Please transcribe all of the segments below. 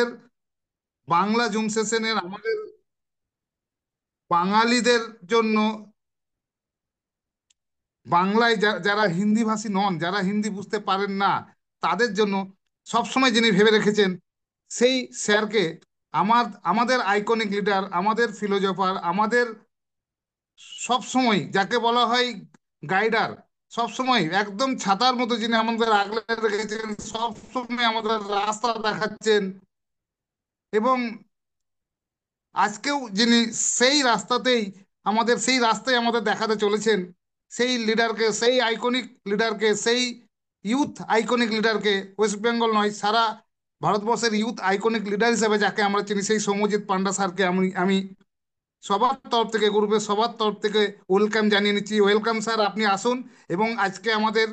আমাদের বাংলা জুম সেশনের আমাদের বাঙালিদের জন্য, বাংলায় যারা হিন্দি ভাষী নন, যারা হিন্দি বুঝতে পারেন না, তাদের জন্য সবসময় যিনি ভেবে রেখেছেন সেই স্যারকে, আমাদের আইকনিক লিডার, আমাদের ফিলোজফার, আমাদের সব সময় যাকে বলা হয় গাইডার, সব সময় একদম ছাতার মতো যিনি আমাদের আগলে রেখেছেন, সব সময় আমাদের রাস্তা দেখাচ্ছেন, এবং আজকেও যিনি সেই রাস্তাতেই সেই রাস্তায় আমাদের দেখাতে চলেছেন, সেই লিডারকে, সেই আইকনিক লিডারকে, সেই ইউথ আইকনিক লিডারকে, ওয়েস্ট বেঙ্গল নয়, সারা ভারতবর্ষের ইউথ আইকনিক লিডার হিসেবে যাকে আমরা চিনি, সেই সৌম্যজিৎ পান্ডা স্যারকে আমি আমি সবার তরফ থেকে, গ্রুপের সবার তরফ থেকে ওয়েলকাম জানিয়ে নিচ্ছি। ওয়েলকাম স্যার, আপনি আসুন এবং আজকে আমাদের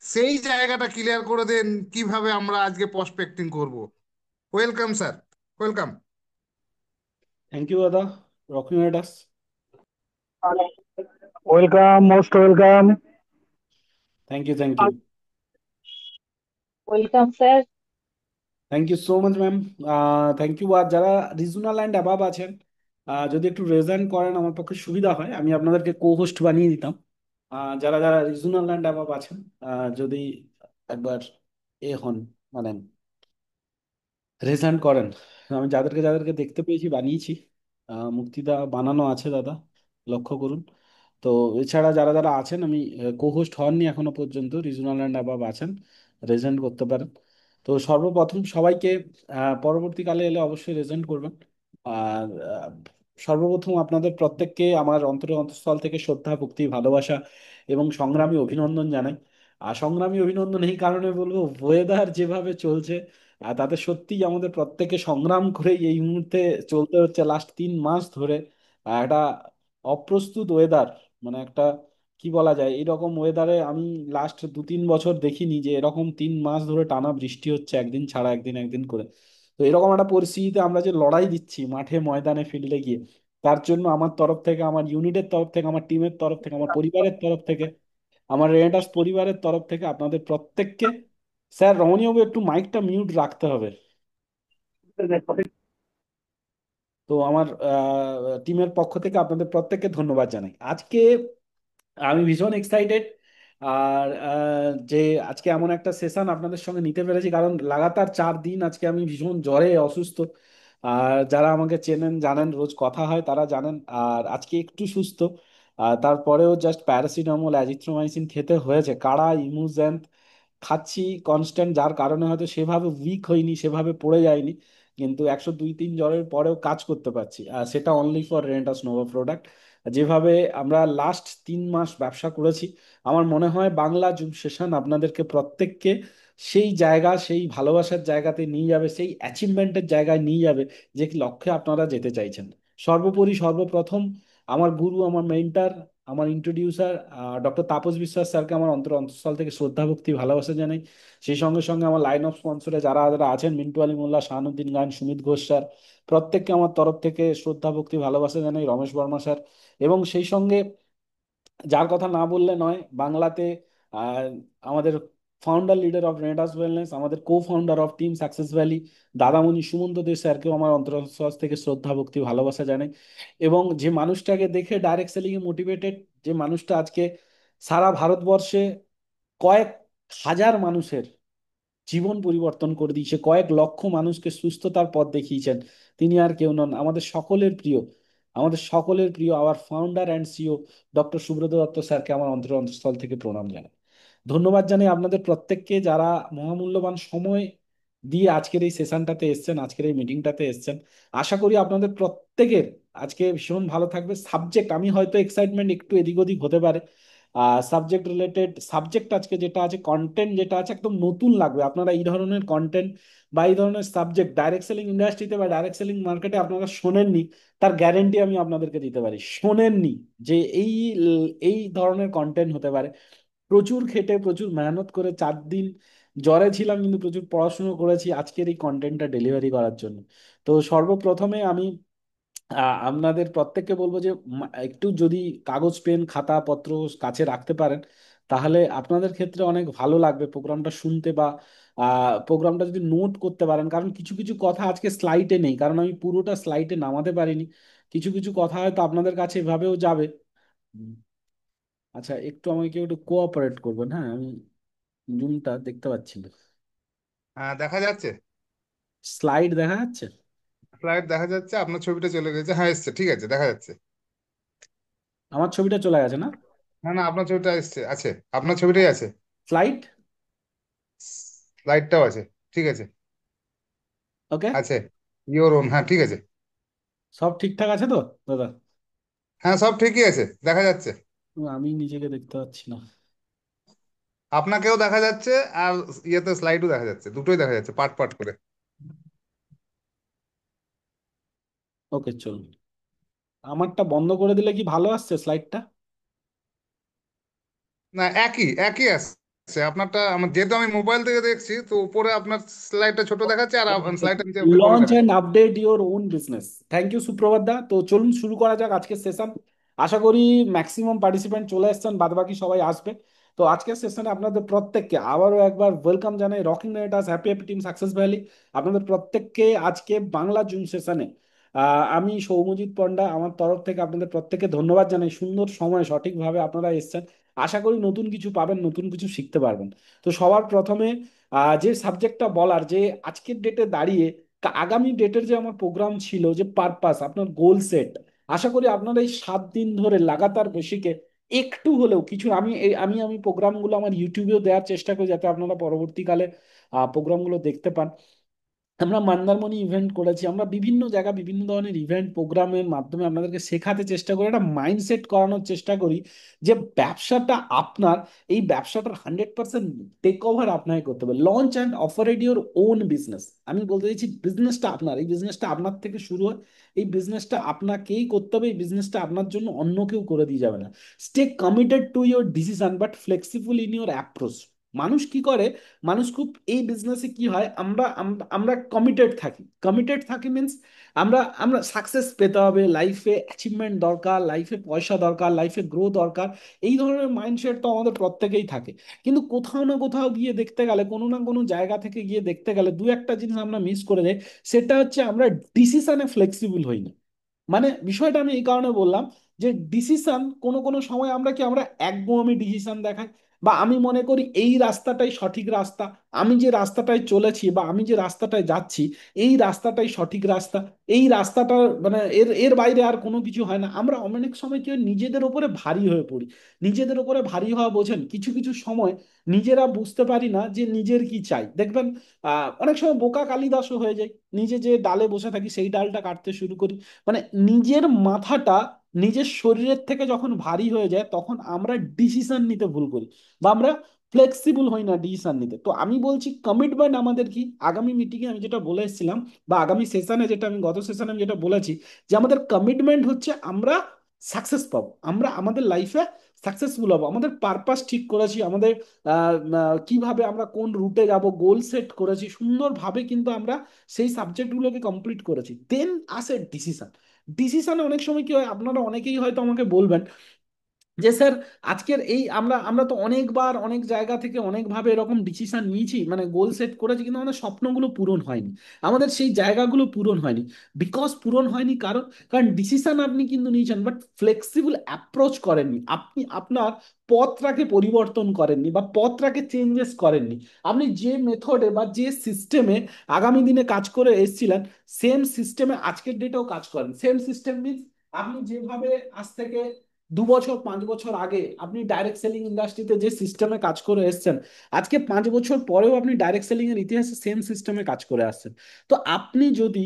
সেই জায়গাটা ক্লিয়ার করে দেন কিভাবে আমরা আজকে প্রসপেক্টিং করব। Welcome sir, welcome. Thank you দাদা, rocking riders. Welcome, most welcome. Thank you, thank you. Welcome sir. Thank you so much ma'am. Thank you. আর যারা রিজনাল অ্যান্ড অ্যাবাব আছেন, যদি একটু রেজেন্ট করেন আমার পক্ষে সুবিধা হয়, আমি আপনাদেরকে কো হোস্ট বানিয়ে দিতাম। যারা যারা রিজনাল অ্যান্ড অ্যাবাব আছেন, যদি একবার হন, মানে রেজেন্ট করেন। আমি যাদেরকে যাদেরকে দেখতে পেয়েছি বানিয়েছি। মুক্তিদা বানানো আছে দাদা, লক্ষ্য করুন। তো এছাড়া যারা যারা আছেন, আমি কো হোস্ট হননি এখনো পর্যন্ত, রিজনাল অ্যান্ড অ্যাবাব আছেন, রেজেন্ট করতে পারেন। তো সর্বপ্রথম সবাইকে, পরবর্তীকালে এলে অবশ্যই রেজেন্ট করবেন। আর সর্বপ্রথম আপনাদের প্রত্যেককে আমার অন্তরের অন্তঃস্থল থেকে শ্রদ্ধা, ভক্তি, ভালোবাসা এবং সংগ্রামী অভিনন্দন জানাই। আর সংগ্রামী অভিনন্দন এই কারণে বলবো, ওয়েদার যেভাবে চলছে, তাতে সত্যিই আমাদের প্রত্যেকে সংগ্রাম করে এই মুহূর্তে চলতে হচ্ছে লাস্ট 3 মাস ধরে। একটা অপ্রস্তুত ওয়েদার, মানে একটা কি বলা যায়, এরকম ওয়েদারে আমি লাস্ট 2-3 বছর দেখিনি যে এরকম 3 মাস ধরে টানা বৃষ্টি হচ্ছে একদিন ছাড়া একদিন একদিন করে। তো এরকম একটা পরিস্থিতিতে আমরা যে লড়াই দিচ্ছি মাঠে ময়দানে ফিল্ডে গিয়ে, তার জন্য আমার তরফ থেকে, আমার ইউনিটের তরফ থেকে, আমার টিমের তরফ থেকে, আমার পরিবারের তরফ থেকে, আমার রেনেটাস পরিবারের তরফ থেকে আপনাদের প্রত্যেককে, স্যার রমণীবাবু একটু মাইকটা মিউট রাখতে হবে। তো আমার টিমের পক্ষ থেকে আপনাদের প্রত্যেককে ধন্যবাদ জানাই আজকে। আমি ভীষণ এক্সাইটেড। আর যে আজকে এমন একটা সেশন আপনাদের সঙ্গে নিতে পেরেছি, কারণ লাগাতার 4 দিন আজকে আমি ভীষণ জ্বরে অসুস্থ। আর যারা আমাকে চেনেন জানেন, রোজ কথা হয়, তারা জানেন। আর আজকে একটু সুস্থ, আর তারপরেও জাস্ট প্যারাসিটামল, অ্যাজিথ্রোমাইসিন খেতে হয়েছে, কাড়া ইমুজেন্ট খাচ্ছি কনস্ট্যান্ট, যার কারণে হয়তো সেভাবে উইক হয়নি, সেভাবে পড়ে যায়নি, কিন্তু 102-103 জ্বরের পরেও কাজ করতে পারছি। আর সেটা অনলি ফর রেন্টাস নোভা প্রোডাক্ট। যেভাবে আমরা লাস্ট 3 মাস ব্যবসা করেছি, আমার মনে হয় বাংলা জুম সেশন আপনাদেরকে প্রত্যেককে সেই জায়গা, সেই ভালোবাসার জায়গাতে নিয়ে যাবে, সেই অ্যাচিভমেন্টের জায়গায় নিয়ে যাবে যে লক্ষ্যে আপনারা যেতে চাইছেন। সর্বোপরি সর্বপ্রথম আমার গুরু, আমার মেন্টার, আমার ইন্ট্রোডিউসার ডক্টর তাপস বিশ্বাস স্যারকে আমার অন্তঃস্থল থেকে শ্রদ্ধা, ভক্তি, ভালোবাসা জানাই। সেই সঙ্গে সঙ্গে আমার লাইন অফ স্পন্সরে যারা যারা আছেন, মিন্টু আলী মোল্লা, শাহানুদ্দিন গান, সুমিত ঘোষ স্যার, প্রত্যেককে আমার তরফ থেকে শ্রদ্ধা, ভক্তি, ভালোবাসা জানাই। রমেশ বর্মা স্যার, এবং সেই সঙ্গে যার কথা না বললে নয়, বাংলাতে আহ, আমাদের founder leader of Renatus wellness, আমাদের co founder of team success valley, দাদামণি সুমন্ত দে স্যারকেও আমার অন্তঃস্থল থেকে শ্রদ্ধা, ভক্তি, ভালোবাসা জানাই। এবং যে মানুষটাকে দেখে ডাইরেক্ট সেলিং এ মোটিভেটেড, যে মানুষটা আজকে সারা ভারতবর্ষে কয়েক হাজার মানুষের জীবন পরিবর্তন করে দিয়েছে, কয়েক লক্ষ মানুষকে সুস্থতার পথ দেখিয়েছেন, তিনি আর কেউ নন, আমাদের সকলের প্রিয়, আমাদের সকলের প্রিয় our founder and CEO doctor Subrata Dutta স্যারকে আমার অন্তঃস্থল থেকে প্রণাম জানাই। ধন্যবাদ জানাই আপনাদের প্রত্যেককে, যারা মহামূল্যবান সময় দিয়ে আজকের এই সেশনটাতে এসেছেন, আজকের এই মিটিংটাতে এসেছেন। আশা করি আপনাদের প্রত্যেকের আজকে ভীষণ ভালো থাকবে। সাবজেক্ট, আমি হয়তো এক্সাইটমেন্ট একটু এদিক ওদিক হতে পারে, সাবজেক্ট রিলেটেড, সাবজেক্ট আজকে যেটা আছে, কন্টেন্ট যেটা আছে, একদম নতুন লাগবে। আপনারা এই ধরনের কন্টেন্ট বা এই ধরনের সাবজেক্ট ডাইরেক্ট সেলিং ইন্ডাস্ট্রিতে বা ডাইরেক্ট সেলিং মার্কেটে আপনারা শোনেননি, তার গ্যারেন্টি আমি আপনাদেরকে দিতে পারি। শোনেননি যে এই ধরনের কন্টেন্ট হতে পারে। প্রচুর খেটে, প্রচুর মেহনত করে 4 দিন জ্বরে ছিলাম, কিন্তু প্রচুর পড়াশুনো করেছি আজকের এই কন্টেন্টটা ডেলিভারি করার জন্য। তো সর্বপ্রথমে আমি আপনাদের প্রত্যেককে বলবো যে একটু যদি কাগজ, পেন, খাতা পত্র কাছে রাখতে পারেন, তাহলে আপনাদের ক্ষেত্রে অনেক ভালো লাগবে প্রোগ্রামটা শুনতে, বা প্রোগ্রামটা যদি নোট করতে পারেন, কারণ কিছু কিছু কথা আজকে স্লাইডে নেই, কারণ আমি পুরোটা স্লাইডে নামাতে পারিনি। কিছু কিছু কথা হয়তো আপনাদের কাছে এভাবেও যাবে। হুম। আচ্ছা, একটু আমাকে একটু কোঅপারেট করবেন, হ্যাঁ? আমি জুমটা দেখতে পাচ্ছি না। হ্যাঁ, দেখা যাচ্ছে। স্লাইড দেখা যাচ্ছে? ফ্লাইট দেখা যাচ্ছে, আপনার ছবিটা চলে গেছে। হ্যাঁ, এসছে, ঠিক আছে, দেখা যাচ্ছে। আমার ছবিটা চলে গেছে না? না না, আপনার ছবিটা এসছে, আছে। আপনার ছবিটাই আছে। স্লাইড। লাইটটাও আছে। ঠিক আছে। ওকে। আছে। ইওর ওন, হ্যাঁ ঠিক আছে। সব ঠিকঠাক আছে তো দাদা? হ্যাঁ, সব ঠিকই আছে, দেখা যাচ্ছে। আমি নিজেকে দেখতে পাচ্ছি না। আপনাকেও দেখা যাচ্ছে, আর ইয়েতে স্লাইডও দেখা যাচ্ছে, দুটোই দেখা যাচ্ছে পার্ট পার্ট করে। ওকে, চলুন। আমারটা বন্ধ করে দিলে কি ভালো আসছে স্লাইডটা? না, একই একই আসছে আপনারটা। যেহেতু আমি মোবাইল থেকে দেখছি, তো উপরে আপনার স্লাইডটা ছোট দেখাচ্ছে, আর স্লাইডটা নিচে বড় লঞ্চ দেখাচ্ছে। And update your own business. Thank you Suprabhat দা। তো চলুন শুরু করা যাক আজকের সেশন। আশা করি ম্যাক্সিমাম পার্টিসিপেন্ট চলে এসেছেন, বাদবাকি সবাই আসবে। তো আজকের সেশনে আপনাদের প্রত্যেককে আবারও একবার ওয়েলকাম জানাই rocking nighters happy happy team success valley. আপনাদের প্রত্যেককে আজকে বাংলা জুম সেশনে আমি সৌম্যজিৎ পণ্ডা আমার তরফ থেকে আপনাদের প্রত্যেককে ধন্যবাদ জানাই। সুন্দর সময় সঠিকভাবে আপনারা এসেছেন। আশা করি নতুন কিছু পাবেন, নতুন কিছু শিখতে পারবেন। তো সবার প্রথমে যে সাবজেক্টটা বলার, যে আজকের ডেটে দাঁড়িয়ে আগামী ডেটের যে আমার প্রোগ্রাম ছিল, যে পারপাস আপনার গোল সেট, আশা করি আপনারা এই 7 দিন ধরে লাগাতার বেশিকে একটু হলেও কিছু, আমি প্রোগ্রামগুলো আমার ইউটিউবেও দেওয়ার চেষ্টা করি যাতে আপনারা পরবর্তীকালে প্রোগ্রামগুলো দেখতে পান। আমরা মন্দারমণি ইভেন্ট করেছি, আমরা বিভিন্ন জায়গা বিভিন্ন ধরনের ইভেন্ট প্রোগ্রামের মাধ্যমে আপনাদেরকে শেখাতে চেষ্টা করি, একটা মাইন্ডসেট করানোর চেষ্টা করি যে ব্যবসাটা আপনার, এই ব্যবসাটার 100% টেক ওভার আপনাকে করতে হবে। Launch and operate your own business. আমি বলতে চাইছি বিজনেসটা আপনার, এই বিজনেসটা আপনার থেকে শুরু হয়, এই বিজনেসটা আপনাকেই করতে হবে, এই বিজনেসটা আপনার জন্য অন্য কেউ করে দিয়ে যাবে না। Stay committed to your decision but flexible in your approach. মানুষ কি করে, মানুষ খুব, এই বিজনেসে কি হয়, আমরা আমরা আমরা কমিটেড থাকি। কমিটেড থাকি মিন্স আমরা আমরা সাকসেস পেতে হবে, লাইফে অ্যাচিভমেন্ট দরকার, লাইফে পয়সা দরকার, লাইফে গ্রো দরকার। এই ধরনের মাইন্ডসেট তো আমাদের প্রত্যেকেই থাকে। কিন্তু কোথাও না কোথাও গিয়ে দেখতে গেলে, কোনো না কোনো জায়গা থেকে গিয়ে দেখতে গেলে দু একটা জিনিস আমরা মিস করে যাই। সেটা হচ্ছে আমরা ডিসিশনে ফ্লেক্সিবল হই না। মানে বিষয়টা আমি এই কারণে বললাম যে ডিসিশন কোনো কোনো সময় আমরা কি, আমরা একগুঁয়েমি ডিসিশন দেখাই, বা আমি মনে করি এই রাস্তাটাই সঠিক রাস্তা, আমি যে রাস্তাটায় চলেছি বা আমি যে রাস্তাটায় যাচ্ছি এই রাস্তাটাই সঠিক রাস্তা, এই রাস্তাটা, মানে এর এর বাইরে আর কোনো কিছু হয় না। আমরা অনেক সময় কি হয়, নিজেদের ওপরে ভারী হয়ে পড়ি। নিজেদের ওপরে ভারী হওয়া বোঝেন, কিছু কিছু সময় নিজেরা বুঝতে পারি না যে নিজের কি চাই। দেখবেন অনেক সময় বোকা কালিদাসও হয়ে যায়। নিজে যে ডালে বসে থাকি সেই ডালটা কাটতে শুরু করি। মানে নিজের মাথাটা নিজের শরীরের থেকে যখন ভারী হয়ে যায় তখন আমরা ডিসিশন নিতে ভুল করি, বা আমরা ফ্লেক্সিবল হই না ডিসিশন নিতে। তো আমি বলছি কমিটমেন্ট আমাদের কি, আগামী মিটিংয়ে আমি যেটা বলে এসেছিলাম, বা আগামী সেশনে যেটা আমি গত সেশনে আমি যেটা বলেছি, যে আমাদের কমিটমেন্ট হচ্ছে আমরা সাকসেস পাবো, আমরা আমাদের লাইফে সাকসেসফুল হবো, আমাদের পারপাস ঠিক করেছি, আমাদের কিভাবে আমরা কোন রুটে যাব গোল সেট করেছি সুন্দরভাবে, কিন্তু আমরা সেই সাবজেক্টগুলোকে কমপ্লিট করেছি, দেন আসে ডিসিশন। ডিসিশনে অনেক সময় কি হয়, আপনারা অনেকেই হয়তো আমাকে বলবেন যে স্যার আজকের এই আমরা আমরা তো অনেকবার অনেক জায়গা থেকে অনেকভাবে এরকম ডিসিশন নিয়েছি, মানে গোল সেট করেছি, কিন্তু আমাদের স্বপ্নগুলো পূরণ হয়নি, আমাদের সেই জায়গাগুলো পূরণ হয়নি। বিকজ পূরণ হয়নি কারণ, ডিসিশন আপনি কিন্তু নিয়েছেন বাট ফ্লেক্সিবল অ্যাপ্রোচ করেননি, আপনি আপনার পথটাকে পরিবর্তন করেননি বা পথটাকে চেঞ্জেস করেননি। আপনি যে মেথডে বা যে সিস্টেমে আগামী দিনে কাজ করে এসেছিলেন সেম সিস্টেমে আজকের ডেটেও কাজ করেন। সেম সিস্টেম মিনস আপনি যেভাবে আজ থেকে 2 বছর 5 বছর আগে আপনি ডাইরেক্ট সেলিং ইন্ডাস্ট্রিতে যে সিস্টেমে কাজ করে এসেছেন, আজকে 5 বছর পরেও আপনি ডাইরেক্ট সেলিং এর ইতিহাসে সেম সিস্টেমে কাজ করে আসছেন। তো আপনি যদি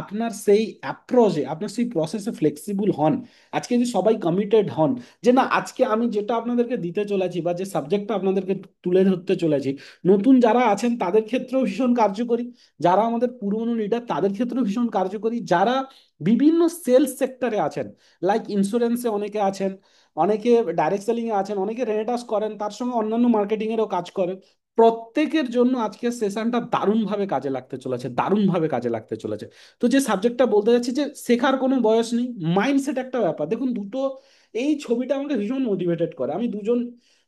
আপনার সেই অ্যাপ্রোচে, আপনার সেই প্রসেসে ফ্লেক্সিবল হন, আজকে যদি সবাই কমিটেড হন যে না আজকে আমি যেটা আপনাদেরকে দিতে চলেছি বা যে সাবজেক্টটা আপনাদেরকে তুলে ধরতে চলেছি, নতুন যারা আছেন তাদের ক্ষেত্রেও ভীষণ কার্যকরী, যারা আমাদের পুরনো লিডার তাদের ক্ষেত্রেও ভীষণ কার্যকরী, যারা বিভিন্ন সেলস সেক্টরে আছেন, লাইক ইন্স্যুরেন্সে অনেকে আছেন, অনেকে ডাইরেক্ট সেলিং এ আছেন, অনেকে রেনেটাস করেন, তার সঙ্গে অন্যান্য মার্কেটিং এরও কাজ করেন। প্রত্যেকের জন্য আজকের সেশনটা দারুণভাবে কাজে লাগতে চলেছে, দারুণভাবে কাজে লাগতে চলেছে। তো যে সাবজেক্টটা বলতে যাচ্ছি, যে শেখার কোনো বয়স নেই, মাইন্ডসেট একটা ব্যাপার। দেখুন দুটো, এই ছবিটা আমাকে ভীষণ মোটিভেটেড করে। আমি দুজন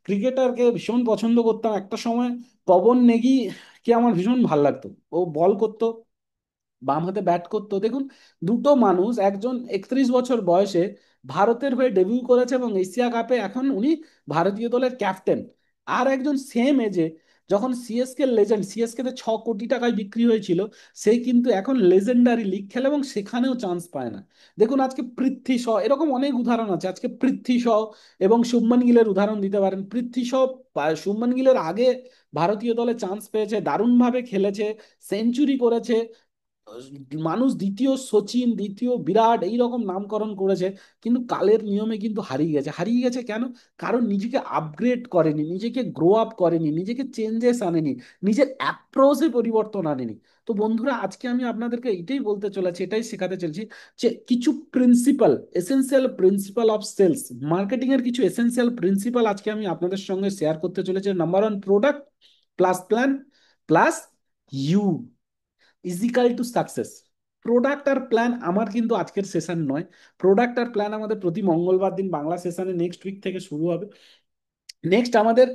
ক্রিকেটারকে ভীষণ পছন্দ করতাম একটা সময়। পবন নেগি কে আমার ভীষণ ভাল লাগতো। ও বল করতো, বাম হাতে ব্যাট করতো। দেখুন, দুটো মানুষ, একজন 31 বছর বয়সে ভারতের হয়ে ডেবিউ করেছে এবং এশিয়া কাপে এখন উনি ভারতীয় দলের ক্যাপ্টেন। আর একজন সেম এজে, যখন সিএসকে লেজেন্ড, সিএসকে তে 6 কোটি টাকায় বিক্রি হয়েছিল, সেই কিন্তু এখন লেজেন্ডারি লিগ খেলে এবং সেখানেও চান্স পায় না। দেখুন আজকে পৃথ্বী শ, এরকম অনেক উদাহরণ আছে। আজকে পৃথ্বী শ এবং শুভমান গিলের উদাহরণ দিতে পারেন। পৃথ্বী শ শুভমান গিলের আগে ভারতীয় দলে চান্স পেয়েছে, দারুণভাবে খেলেছে, সেঞ্চুরি করেছে, মানুষ দ্বিতীয় সচিন, দ্বিতীয় বিরাট এই রকম নামকরণ করেছে। কিন্তু কালের নিয়মে কিন্তু হারিয়ে গেছে। হারিয়ে গেছে কেন? কারণ নিজেকে আপগ্রেড করেনি, নিজেকে গ্রো আপ করেনি, নিজেকে চেঞ্জেস আনেনি, নিজের অ্যাপ্রোচে পরিবর্তন আনেনি। তো বন্ধুরা, আজকে আমি আপনাদেরকে এটাই বলতে চলেছি, এটাই শেখাতে চলেছি, যে কিছু principle, essential principle of sales marketing এর কিছু এসেনশিয়াল প্রিন্সিপাল আজকে আমি আপনাদের সঙ্গে শেয়ার করতে চলেছি। Number 1, product plus plan plus you equal to success. Product আর প্ল্যান আমার কিন্তু আজকের সেশন নয়। প্রোডাক্ট আর প্ল্যান আমাদের প্রতি মঙ্গলবার দিন বাংলা সেশনে নেক্সট উইক থেকে শুরু হবে। নেক্সট আমাদের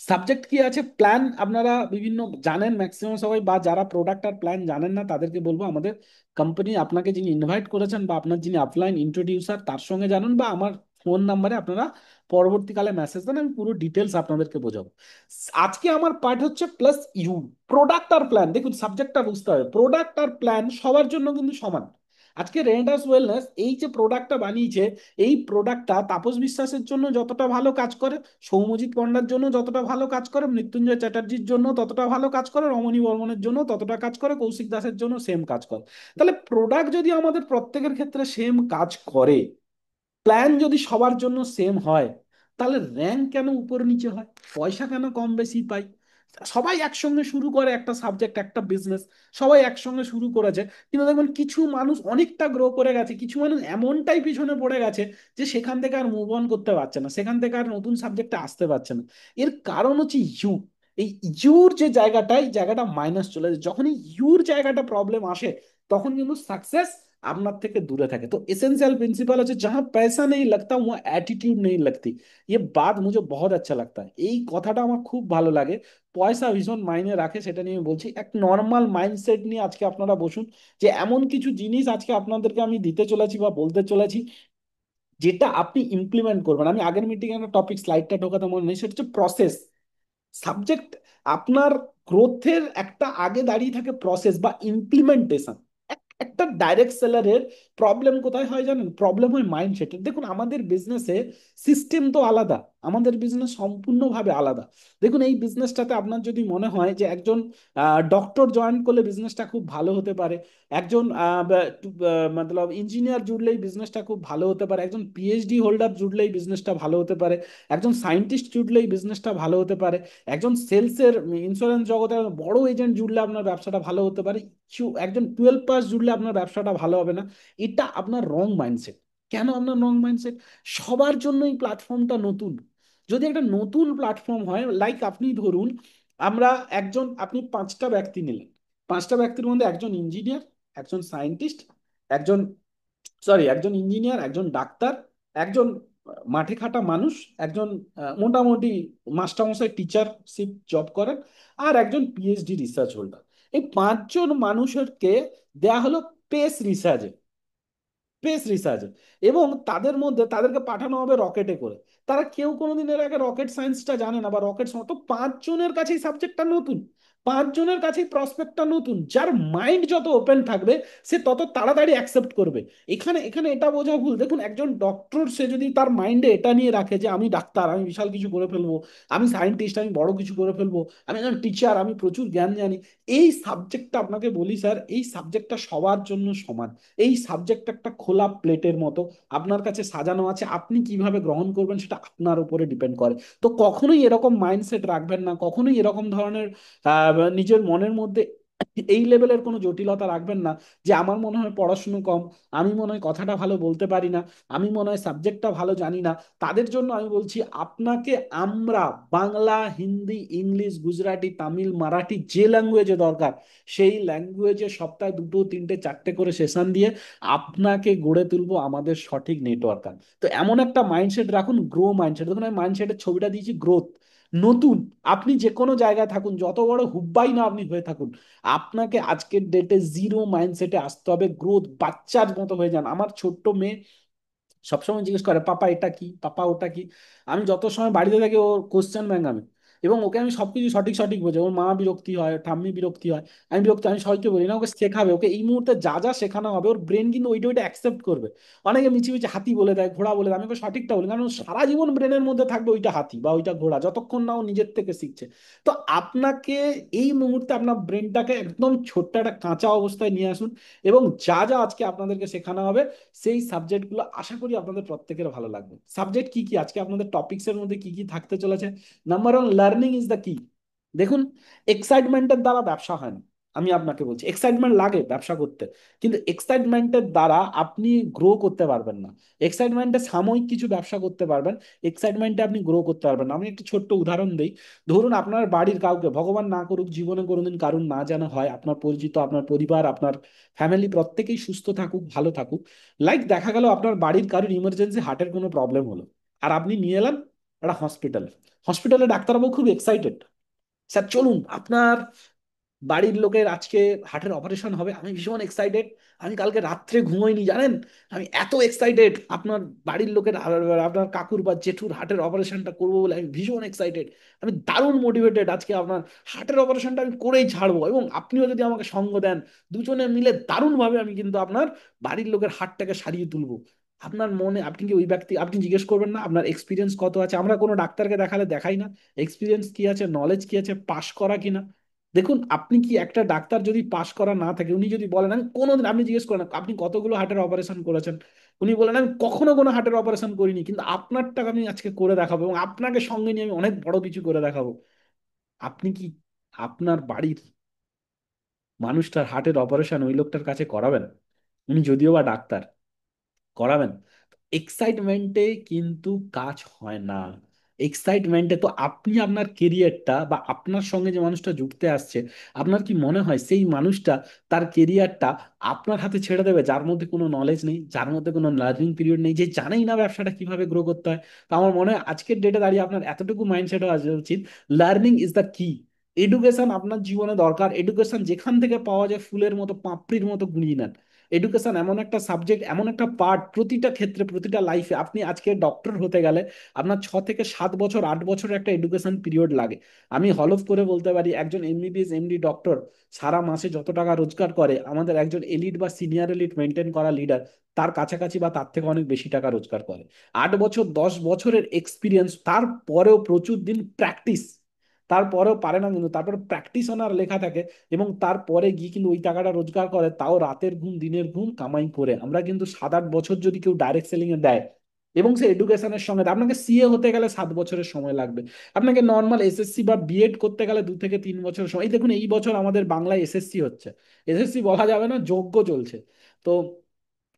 সাবজেক্ট কি আছে, প্ল্যান আপনারা বিভিন্ন জানেন ম্যাক্সিমাম সবাই, বা যারা প্রোডাক্ট আর প্ল্যান জানেন না তাদেরকে বলবো, আমাদের কোম্পানি আপনাকে যিনি ইনভাইট করেছেন বা আপনার যিনি আপলাইন ইন্ট্রোডিউসার তার সঙ্গে জানুন, বা আমার ফোন নাম্বারে আপনারা পরবর্তীকালে মেসেজ দেন, আমি পুরো ডিটেলস আপনাদেরকে বোঝাবো। আজকে আমার পার্ট হচ্ছে প্লাস ইউ, প্রোডাক্ট আর প্ল্যান। দেখুন সাবজেক্টটা বুঝতে হবে, প্রোডাক্ট আর প্ল্যান সবার জন্য কিন্তু সমান। আজকে রেন্টাস ওয়েলনেস এই যে প্রোডাক্টটা বানিয়েছে, এই প্রোডাক্টটা তাপস বিশ্বাসের জন্য যতটা ভালো কাজ করে, সৌম্যজিৎ পণ্ডার জন্য যতটা ভালো কাজ করে, মৃত্যুঞ্জয় চ্যাটার্জির জন্য ততটা ভালো কাজ করে, রমণী বর্মনের জন্য ততটা কাজ করে, কৌশিক দাসের জন্য সেম কাজ করে। তাহলে প্রোডাক্ট যদি আমাদের প্রত্যেকের ক্ষেত্রে সেম কাজ করে, প্ল্যান যদি সবার জন্য সেম হয়, তাহলে র্যাঙ্ক কেন উপর নিচে হয়, পয়সা কেন কম বেশি পাই? সবাই একসঙ্গে শুরু করে একটা সাবজেক্ট, একটা বিজনেস, সবাই একসঙ্গে শুরু করেছে, কিন্তু দেখবেন কিছু মানুষ অনেকটা গ্রো করে গেছে, কিছু মানুষ এমনটাই পিছনে পড়ে গেছে যে সেখান থেকে আর মুভ অন করতে পারছে না, সেখান থেকে আর নতুন সাবজেক্টে আসতে পারছে না। এর কারণ হচ্ছে ইউ। এই ইউর যে জায়গাটা, এই জায়গাটা মাইনাস চলে যায়। যখন এই ইউর জায়গাটা প্রবলেম আসে, তখন কিন্তু সাকসেস আপনার থেকে দূরে থাকে। তো এसेंशियल प्रिंसिपल হচ্ছে, जहां पैसा नहीं लगता वहां एटीट्यूड नहीं लगती। ये बात मुझे बहुत अच्छा लगता है, এই কথাটা আমার খুব ভালো লাগে। পয়সা ভীষণ মাইনে রাখে, সেটা নিয়ে আমি বলছি। এক নর্মাল মাইন্ডসেট নিয়ে আজকে আপনারা বসুন, যে এমন কিছু জিনিস আজকে আপনাদেরকে আমি দিতে চলেছি বা বলতে চলেছি, যেটা আপনি ইমপ্লিমেন্ট করবেন। আমি আগের মিটিং এ একটা টপিক স্লাইডটা ঢোকাতে মনে নেই, সেটা হচ্ছে প্রসেস। সাবজেক্ট আপনার গ্রোথের একটা আগে দাঁড়িয়ে থাকে প্রসেস বা ইমপ্লিমেন্টেশন। একটা ডাইরেক্ট সেলারের প্রবলেম কোথায় হয় জানেন? প্রবলেম হয় মাইন্ডসেটের। দেখুন আমাদের বিজনেসে সিস্টেম তো আলাদা, আমাদের বিজনেস সম্পূর্ণভাবে আলাদা। দেখুন এই বিজনেসটাতে আপনার যদি মনে হয় যে একজন ডক্টর জয়েন করলে বিজনেসটা খুব ভালো হতে পারে, একজন মতলব ইঞ্জিনিয়ার জুড়লেই বিজনেসটা খুব ভালো হতে পারে, একজন পিএইচডি হোল্ডার জুড়লেই বিজনেসটা ভালো হতে পারে, একজন সায়েন্টিস্ট জুড়লেই বিজনেসটা ভালো হতে পারে, একজন সেলসের ইন্স্যুরেন্স জগতে বড় এজেন্ট জুড়লে আপনার ব্যবসাটা ভালো হতে পারে, একজন 12 পাস জুড়লে আপনার ব্যবসাটা ভালো হবে না। এটা আপনার রং মাইন্ডসেট। কেন আপনার রং মাইন্ডসেট? সবার জন্য এই প্ল্যাটফর্মটা নতুন। যদি একটা নতুন প্ল্যাটফর্ম হয়, লাইক আপনি ধরুন, আমরা একজন, আপনি 5টা ব্যক্তি নিলেন, 5টা ব্যক্তির মধ্যে একজন ইঞ্জিনিয়ার, একজন সায়েন্টিস্ট, একজন, সরি, একজন ইঞ্জিনিয়ার, একজন ডাক্তার, একজন মাঠে খাটা মানুষ, একজন মোটামুটি মাস্টারমশাই টিচারশিপ জব করেন, আর একজন পিএইচডি রিসার্চ হোল্ডার। এই 5জন মানুষকে দেয়া হলো পেস রিসার্চে, স্পেস রিসার্চে, এবং তাদের মধ্যে তাদেরকে পাঠানো হবে রকেটে করে। তারা কেউ কোনোদিন এর আগে রকেট সায়েন্সটা জানে না বা রকেট, তো 5জনের কাছেই সাবজেক্টটা নতুন, 5জনের কাছেই প্রসপেক্টটা নতুন। যার মাইন্ড যত ওপেন থাকবে, সে তত তাড়াতাড়ি অ্যাকসেপ্ট করবে। এখানে এখানে এটা বোঝা ভুল। দেখুন একজন ডক্টর, সে যদি তার মাইন্ডে এটা নিয়ে রাখে যে আমি ডাক্তার, আমি বিশাল কিছু করে ফেলবো, আমি সায়েন্টিস্ট, আমি বড় কিছু করে ফেলবো, আমি একজন টিচার, আমি প্রচুর জ্ঞান জানি, এই সাবজেক্টটা আপনাকে বলি স্যার, এই সাবজেক্টটা সবার জন্য সমান। এই সাবজেক্ট একটা খোলা প্লেটের মতো, আপনার কাছে সাজানো আছে, আপনি কিভাবে গ্রহণ করবেন সেটা আপনার উপরে ডিপেন্ড করে। তো কখনোই এরকম মাইন্ডসেট রাখবেন না, কখনোই এরকম ধরনের নিজের মনের মধ্যে এই লেভেলের কোনো জটিলতা রাখবেন না যে আমার মনে হয় পড়াশুনো কম, আমি মনে হয় কথাটা ভালো বলতে পারি না, আমি মনে হয় সাবজেক্টটা ভালো জানি না। তাদের জন্য আমি বলছি আপনাকে আমরা বাংলা, হিন্দি, ইংলিশ, গুজরাটি, তামিল, মারাঠি যে ল্যাঙ্গুয়েজে দরকার সেই ল্যাঙ্গুয়েজে সপ্তাহে দুটো তিনটে চারটে করে সেশন দিয়ে আপনাকে গড়ে তুলবো আমাদের সঠিক নেটওয়ার্কার। তো এমন একটা মাইন্ডসেট রাখুন, গ্রো মাইন্ডসেট। দেখুন আমি মাইন্ডসেটের ছবিটা দিয়েছি, গ্রোথ, নতুন। আপনি যে কোনো জায়গায় থাকুন, যত বড় হুব্বাই না আপনি হয়ে থাকুন, আপনাকে আজকের ডেটে জিরো মাইন্ডসেটে আসতে হবে, গ্রোথ, বাচ্চার মতো হয়ে যান। আমার ছোট্ট মেয়ে সবসময় জিজ্ঞেস করে, পাপা এটা কি, পাপা ওটা কি। আমি যত সময় বাড়িতে থাকি ওর কোশ্চেন ব্যাংক আমি, এবং ওকে আমি সবকিছু সঠিক সঠিক বোঝাই। ওর মা বিরক্তি হয়, ঠাম্মি বিরক্তি হয়, আমি বিরক্তি, আমি সবাইকে বলি না, ওকে শেখাবে, ওকে এই মুহূর্তে যা যা শেখানো হবে ওর ব্রেন কিন্তু ওইটা ওইটা অ্যাকসেপ্ট করবে। অনেকে মিছিমিছি হাতি বলে দেয়, ঘোড়া বলে দেয়, আমি ওকে সঠিকটা বলি, কারণ ও সারা জীবন ব্রেনের মধ্যে থাকবে ওইটা হাতি বা ওইটা ঘোড়া, যতক্ষণ না ও নিজের থেকে শিখছে। তো আপনাকে এই মুহূর্তে আপনার ব্রেনটাকে একদম ছোট্ট একটা কাঁচা অবস্থায় নিয়ে আসুন, এবং যা যা আজকে আপনাদেরকে শেখানো হবে সেই সাবজেক্টগুলো আশা করি আপনাদের প্রত্যেকের ভালো লাগবে। সাবজেক্ট কি কি আজকে আপনাদের টপিকস এর মধ্যে কি কি থাকতে চলেছে? Number one, learning is the কি। দেখুন, এক্সাইটমেন্টের দ্বারা ব্যবসা হয় না। আমি আপনাকে বলছি, এক্সাইটমেন্ট লাগে ব্যবসা করতে, কিন্তু এক্সাইটমেন্টের দ্বারা আপনি গ্রো করতে পারবেন না। এক্সাইটমেন্টে সাময়িক কিছু ব্যবসা করতে পারবেন, এক্সাইটমেন্টে আপনি গ্রো করতে পারবেন না। আমি একটি ছোট্ট উদাহরণ দিই। ধরুন আপনার বাড়ির কাউকে, ভগবান না করুক জীবনে কোনোদিন কারুর না জানা হয়, আপনার পরিচিত, আপনার পরিবার, আপনার ফ্যামিলি প্রত্যেকেই সুস্থ থাকুক, ভালো থাকুক, লাইক দেখা গেল আপনার বাড়ির কারোর ইমার্জেন্সি হার্টের কোনো প্রবলেম হলো, আর আপনি নিয়ে এলেন একটা হসপিটাল। হসপিটালে ডাক্তারবাবু খুব এক্সাইটেড, স্যার চলুন আপনার বাড়ির লোকের আজকে হার্টের অপারেশন হবে, আমি ভীষণ এক্সাইটেড, আমি কালকে রাত্রে ঘুমোইনি জানেন, আমি এত এক্সাইটেড আপনার বাড়ির লোকের আপনার কাকুর বা জেঠুর হার্টের অপারেশনটা করবো বলে আমি ভীষণ এক্সাইটেড, আমি দারুণ মোটিভেটেড, আজকে আপনার হার্টের অপারেশনটা আমি করেই ছাড়বো, এবং আপনিও যদি আমাকে সঙ্গ দেন, দুজনে মিলে দারুণভাবে আমি কিন্তু আপনার বাড়ির লোকের হার্টটাকে সারিয়ে তুলবো। আপনার মনে, আপনি কি ওই ব্যক্তি, আপনি জিজ্ঞেস করবেন না আপনার এক্সপিরিয়েন্স কত আছে? আমরা কোনো ডাক্তারকে দেখালে দেখাই না এক্সপিরিয়েন্স কি আছে, নলেজ কি আছে, পাশ করা কিনা। দেখুন, আপনি কি, একটা ডাক্তার যদি পাশ করা না থাকে, উনি যদি বলেন আমি কোনোদিন, আপনি জিজ্ঞেস করেন আপনি কতগুলো হার্টের অপারেশন করেছেন, উনি বলেন আমি কখনো কোনো হার্টের অপারেশন করিনি, কিন্তু আপনারটা আমি আজকে করে দেখাবো এবং আপনাকে সঙ্গে নিয়ে আমি অনেক বড় কিছু করে দেখাবো, আপনি কি আপনার বাড়ির মানুষটার হার্টের অপারেশন ওই লোকটার কাছে করাবেন? উনি যদিও বা ডাক্তার, করাবেন? এক্সাইটমেন্টে কিন্তু কাজ হয় না। এক্সাইটমেন্টে তো আপনি আপনার কেরিয়ারটা বা আপনার সঙ্গে যে মানুষটা যুক্তে আসছে, আপনার কি মনে হয় সেই মানুষটা তার কেরিয়ারটা আপনার হাতে ছেড়ে দেবে, যার মধ্যে কোনো নলেজ নেই, যার মধ্যে কোনো লার্নিং পিরিয়ড নেই, যে জানেই না ব্যবসাটা কিভাবে গ্রো করতে হয়? তো আমার মনে হয় আজকের ডেটে দাঁড়িয়ে আপনার এতটুকু মাইন্ডসেট হওয়া উচিত, লার্নিং ইজ দ্য কি। এডুকেশন আপনার জীবনে দরকার, এডুকেশন যেখান থেকে পাওয়া যায় ফুলের মতো, পাপড়ির মতো গুঁড়িয়ে নেন। এডুকেশন এমন একটা সাবজেক্ট, এমন একটা পার্ট, প্রতিটা ক্ষেত্রে, প্রতিটা লাইফে। আপনি আজকে ডক্টর হতে গেলে আপনার 6 থেকে 7 বছর, 8 বছরের একটা এডুকেশন পিরিয়ড লাগে। আমি হলফ করে বলতে পারি একজন এমবিবিএস এমডি ডক্টর সারা মাসে যত টাকা রোজগার করে, আমাদের একজন এলিট বা সিনিয়র এলিট মেনটেন করা লিডার তার কাছাকাছি বা তার থেকে অনেক বেশি টাকা রোজগার করে। 8 বছর 10 বছরের এক্সপিরিয়েন্স, তারপরেও প্রচুর দিন প্র্যাকটিস, তারপরেও পারে না, কিন্তু তারপরে প্র্যাকটিস ওনার লেখা থাকে, এবং তারপরে গিয়ে কিন্তু ওই টাকাটা রোজগার করে, তাও রাতের ঘুম দিনের ঘুম কামাই করে। আমরা কিন্তু 7-8 বছর যদি কেউ ডাইরেক্ট সেলিং এ দেয়, এবং সে এডুকেশনের সঙ্গে, আপনাকে সিএ হতে গেলে 7 বছরের সময় লাগবে, আপনাকে নর্মাল এসএসসি বা বিএড করতে গেলে 2 থেকে 3 বছর সময়। এই দেখুন এই বছর আমাদের বাংলায় এসএসসি হচ্ছে, এসএসসি বলা যাবে না, যোগ্য চলছে। তো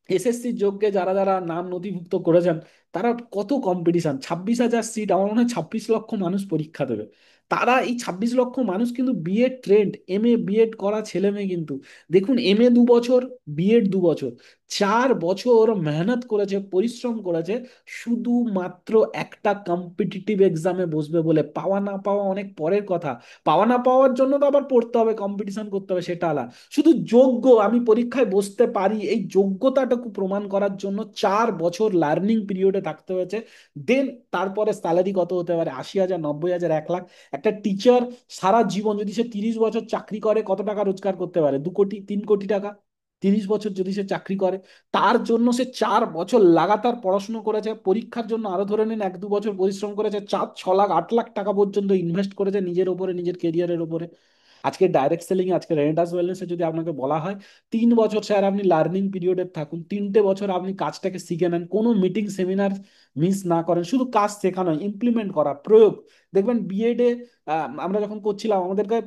এসএসসি যোগ্যে যারা যারা নাম নথিভুক্ত করেছেন, তারা কত কম্পিটিশন, 26,000 সিট, আমার মনে হয় 26 লক্ষ মানুষ পরীক্ষা দেবে। তারা এই 26 লক্ষ মানুষ কিন্তু বিএড ট্রেন্ড, এমএ বিএড করা ছেলে মেয়ে কিন্তু। দেখুন, এমএ 2 বছর, বিএড 2 বছর, 4 বছর মেহনত করেছে, পরিশ্রম করেছে, শুধুমাত্র একটা কম্পিটিটিভ এক্সামে বসবে বলে। পাওয়া না পাওয়া অনেক পরের কথা, পাওয়া না পাওয়ার জন্য তো আবার পড়তে হবে, কম্পিটিশন করতে হবে, সেটা আলাদা। শুধু যোগ্য, আমি পরীক্ষায় বসতে পারি, এই যোগ্যতাটুকু প্রমাণ করার জন্য 4 বছর লার্নিং পিরিয়ডে থাকতে হয়েছে। দেন তারপরে স্যালারি কত হতে পারে? 80,000, 90,000, 1 লাখ। একটা টিচার সারা জীবন যদি সে 30 বছর চাকরি করে, কত টাকা রোজগার করতে পারে? 2 কোটি, 3 কোটি টাকা। 30 বছর যদি সে চাকরি করে, তার জন্য সে 4 বছর লাগাতার পড়াশুনো করেছে, পরীক্ষার জন্য আরো ধরে নিন 1-2 বছর পরিশ্রম করেছে, 4, 6 লাখ, 8 লাখ টাকা পর্যন্ত ইনভেস্ট করেছে নিজের উপরে, নিজের কেরিয়ারের উপরে। আজকে ডাইরেক্ট সেলিং, আজকে রেনেটাস ওয়েলনেসে যদি আপনাকে বলা হয় 3 বছর স্যার আপনি লার্নিং পিরিয়ডে থাকুন, 3টে বছর আপনি কাজটাকে শিখে নেন, কোনো মিটিং সেমিনার মিস না করেন, শুধু কাজ শেখা নয়, ইমপ্লিমেন্ট করা, প্রয়োগ। দেখবেন বিএড এ আমরা যখন করছিলাম আমাদেরকে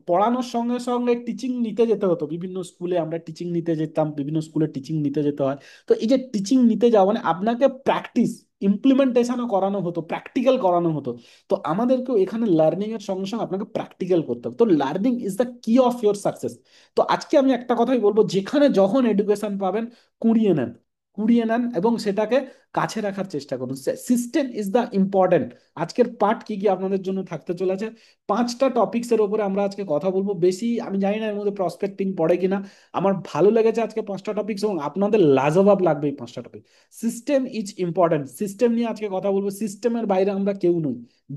পড়ানোর সঙ্গে সঙ্গে টিচিং নিতে যেতে হতো, বিভিন্ন স্কুলে আমরা টিচিং নিতে যেতাম, বিভিন্ন স্কুলে টিচিং নিতে যেতে হয়। তো এই যে টিচিং নিতে যাওয়া মানে আপনাকে প্র্যাকটিস, ইমপ্লিমেন্টেশনও করানো হতো, প্র্যাকটিক্যাল করানো হতো। তো আমাদেরকেও এখানে লার্নিং এর সঙ্গে সঙ্গে আপনাকে প্র্যাকটিক্যাল করতে হবে। তো লার্নিং ইজ দ্য কি অফ ইয়োর সাকসেস। তো আজকে আমি একটা কথাই বলবো, যেখানে যখন এডুকেশন পাবেন কুড়িয়ে নেন, কুড়িয়ে নেন এবং সেটাকে কাছে রাখার চেষ্টা করুন। System is the important. আজকের পার্ট কি কি আপনাদের জন্য থাকতে চলেছে, 5টা টপিকস এর উপরে আমরা আজকে কথা বলবো। বেশি আমি জানি না এর মধ্যে প্রসপেক্টিং পড়ে কিনা, আমার ভালো লেগেছে আজকে 5টা টপিকস এবং আপনাদের লাজবাব লাগবে এই 5টা topic. System is important, system নিয়ে আজকে কথা বলবো। সিস্টেমের বাইরে আমরা কেউ নই।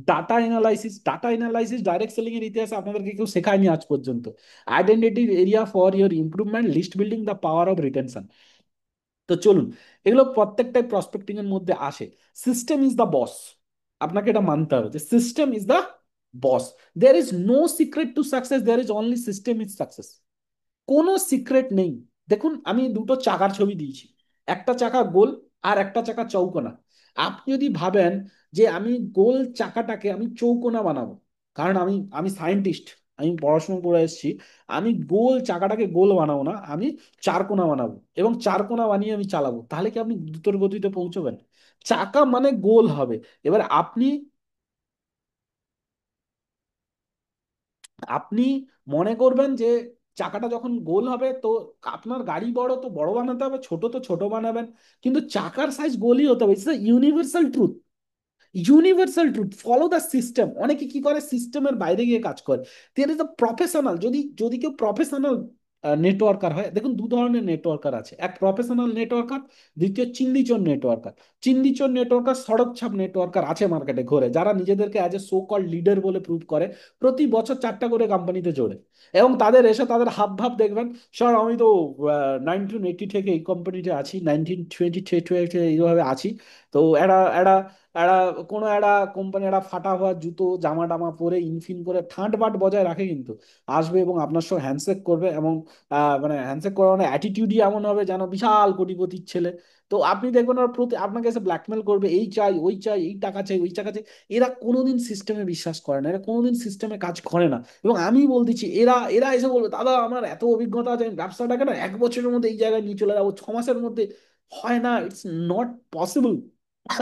ডাটা অ্যানালাইসিস ডাইরেক্ট সেলিং এর ইতিহাসে আপনাদেরকে কেউ শেখায়নি আজ পর্যন্ত। Identity area for your improvement, list building, the power of retention. তো চলুন, এগুলো প্রত্যেকটাই প্রসপেক্টিং এর মধ্যে আসে। সিস্টেম ইজ দ্য বস, আপনাকে এটা মানতে হবে যে system is the boss. There is no secret to success, there is only system is success. কোনো সিক্রেট নেই। দেখুন আমি দুটো চাকার ছবি দিয়েছি, একটা চাকা গোল আর একটা চাকা চৌকোনা। আপনি যদি ভাবেন যে আমি গোল চাকাটাকে আমি চৌকোনা বানাবো, কারণ আমি আমি সায়েন্টিস্ট, আমি পড়াশোনা করে এসেছি, আমি গোল চাকাটাকে গোল বানাবো না, আমি চারকোনা বানাবো এবং চারকোনা বানিয়ে আমি চালাবো, তাহলে কি আপনি দ্রুত গতিতে পৌঁছবেন? চাকা মানে গোল হবে। এবার আপনি আপনি মনে করবেন যে চাকাটা যখন গোল হবে তো আপনার গাড়ি বড় তো বড় বানাতে হবে, ছোট তো ছোট বানাবেন, কিন্তু চাকার সাইজ গোলই হতে হবে। It's universal truth, universal truth. Follow the system. অনেকে কি করে, সিস্টেমের বাইরে গিয়ে কাজ করে। দেয়ার ইজ আ প্রফেশনাল, যদি যদি কেউ প্রফেশনাল নেটওয়ার্কার হয়, দেখুন দু ধরনের নেটওয়ার্কার আছে, এক প্রফেশনাল নেটওয়ার্কার, দ্বিতীয় চিন্দিচোর নেটওয়ার্কার। চিন্দিচোর নেটওয়ার্কার, সড়ক ছাপ নেটওয়ার্কার আছে মার্কেটে ঘুরে, যারা নিজেদেরকে as a so call leader বলে প্রুভ করে, প্রতি বছর 4টা করে কোম্পানিতে জোড়ে। এবং তাদের এসে তাদের হাব ভাব দেখবেন, স্যার আমি তো 1980 থেকে এই কোম্পানিতে আছি, 1920 এইভাবে আছি। তো এরা এরা এরা কোনো একটা কোম্পানি একটা ফাটা হওয়া জুতো জামা টামা পরে ইনফিন করে ঠাঁট বাট বজায় রাখে, কিন্তু আসবে এবং আপনার সঙ্গে হ্যান্ডশেক করবে এবং মানে হ্যান্ডশেক করার মানে অ্যাটিটিউডই এমন হবে যেন বিশাল কোটিপতির ছেলে। তো আপনি দেখবেন ওর প্রতি আপনাকে এসে ব্ল্যাকমেল করবে, এই চাই ওই চাই, এই টাকা চাই ওই টাকা চাই। এরা কোনোদিন সিস্টেমে বিশ্বাস করে না, এরা কোনোদিন সিস্টেমে কাজ করে না। এবং আমি বলতেছি, এরা এরা এসে বলবে দাদা আমার এত অভিজ্ঞতা আছে, আমি ব্যবসাটাকে না 1 বছরের মধ্যে এই জায়গায় নিয়ে চলে যাবো, 6 মাসের মধ্যে। হয় না, ইটস নট পসিবল।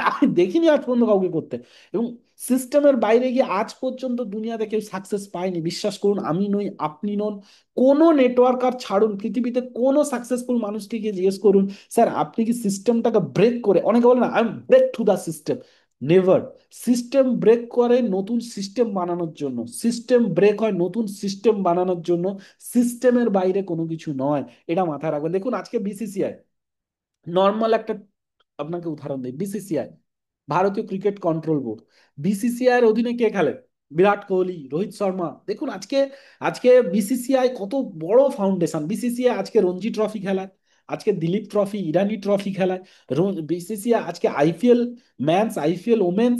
আমি দেখিনি আজ পর্যন্ত কাউকে করতে। এবং সিস্টেমের বাইরে গিয়ে আজ পর্যন্ত দুনিয়াতে কেউ সাকসেস পায়নি, বিশ্বাস করুন। আমি নই, আপনি নন, কোনো নেটওয়ার্কার ছাড়ুন, পৃথিবীতে কোনো সাকসেসফুল মানুষকে গিয়ে জিজ্ঞেস করুন, স্যার আপনি কি সিস্টেমটাকে ব্রেক করে, অনেকে বলে না I am break through the system. Never. System break করে নতুন সিস্টেম বানানোর জন্য, সিস্টেম ব্রেক হয় নতুন সিস্টেম বানানোর জন্য, সিস্টেমের বাইরে কোনো কিছু নয়। এটা মাথায় রাখবেন। দেখুন আজকে বিসিসিআই, নর্মাল একটা আপনাকে উদাহরণ দিই, বিসিসিআই ভারতীয় ক্রিকেট কন্ট্রোল বোর্ড, বিসিসিআই এর অধীনে কে খেলে? বিরাট কোহলি, রোহিত শর্মা। দেখুন আজকে আজকে বিসিসিআই কত বড় ফাউন্ডেশন। বিসিসিআই আজকে রঞ্জি ট্রফি খেলায়, আজকে দিলীপ ট্রফি, ইরানি ট্রফি খেলায়। বিসিসিআই আজকে আইপিএল ম্যানস, আইপিএল ওমেন্স,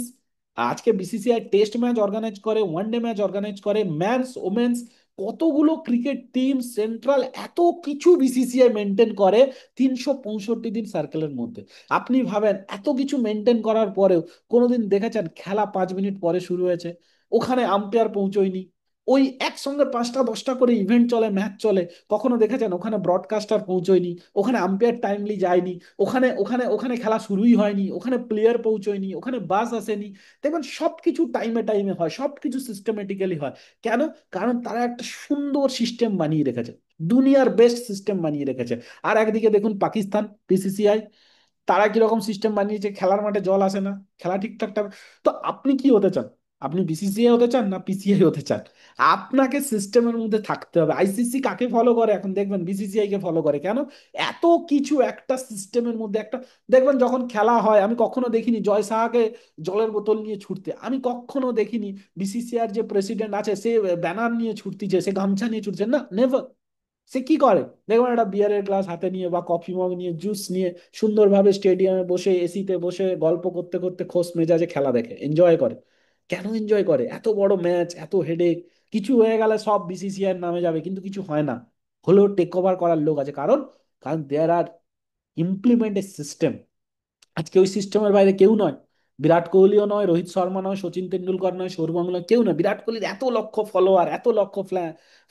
আজকে বিসিসিআই টেস্ট ম্যাচ অর্গানাইজ করে, ওয়ানডে ম্যাচ অর্গানাইজ করে, ম্যানস ওমেন্স, কতগুলো ক্রিকেট টিম, সেন্ট্রাল, এত কিছু বিসিসিআই মেনটেন করে 365 দিন সার্কেলের মধ্যে। আপনি ভাবেন এত কিছু মেনটেন করার পরেও কোনোদিন দেখেছেন খেলা 5 মিনিট পরে শুরু হয়েছে, ওখানে আম্পায়ার পৌঁছয়নি? ওই একসঙ্গে 5টা 10টা করে ইভেন্ট চলে, ম্যাচ চলে, কখনো দেখেছেন ওখানে ব্রডকাস্টার পৌঁছয়নি, ওখানে আম্পায়ার টাইমলি যায়নি, ওখানে ওখানে ওখানে খেলা শুরুই হয়নি, ওখানে প্লেয়ার পৌঁছয়নি, ওখানে বাস আসেনি? দেখবেন সবকিছু টাইমে টাইমে হয়, সবকিছু সিস্টেমেটিক্যালি হয়। কেন? কারণ তারা একটা সুন্দর সিস্টেম বানিয়ে রেখেছে, দুনিয়ার বেস্ট সিস্টেম বানিয়ে রেখেছে। আর একদিকে দেখুন পাকিস্তান, বিসিসিআই, তারা কিরকম সিস্টেম বানিয়েছে, খেলার মাঠে জল আসে না, খেলা ঠিকঠাক তো আপনি কি হতে চান? আপনি বিসিসিআই হতে চান না পিসিআই হতে চান? আপনাকে সিস্টেমের মধ্যে থাকতে হবে। আইসিসি কাকে ফলো করে এখন দেখবেন, বিসিসিআই কে ফলো করে। কেন? এত কিছু একটা সিস্টেমের মধ্যে একটা, দেখবেন যখন খেলা হয় আমি কখনো দেখিনি জয় সাহাকে জলের বোতল নিয়ে ছুটতে, আমি কখনো দেখিনি বিসিসিআর যে প্রেসিডেন্ট আছে সে ব্যানার নিয়ে ছুটতিছে, সে গামছা নিয়ে ছুটছে, না, নেভার। সে কি করে দেখবেন, একটা বিয়ারের গ্লাস হাতে নিয়ে বা কফি মগ নিয়ে, জুস নিয়ে, সুন্দরভাবে স্টেডিয়ামে বসে এসিতে বসে গল্প করতে করতে খোশ মেজাজে খেলা দেখে, এনজয় করে। কেন এনজয় করে? এত বড় ম্যাচ, এত হেডেক, কিছু হয়ে গেলে সব বিসিসিআই এর নামে যাবে, কিন্তু কিছু হয় না, হলেও টেক ওভার করার লোক আছে। কারণ কারণ দেয়ার আর ইমপ্লিমেন্ট এ সিস্টেম। আজকে ওই সিস্টেমের বাইরে কেউ নয়। বিরাট কোহলিও নয়, রোহিত শর্মা নয়, সচিন তেন্ডুলকর নয়, সৌরভ গাঙ্গুলি নয়, কেউ নয়। বিরাট কোহলির এত লক্ষ ফলোয়ার, এত লক্ষ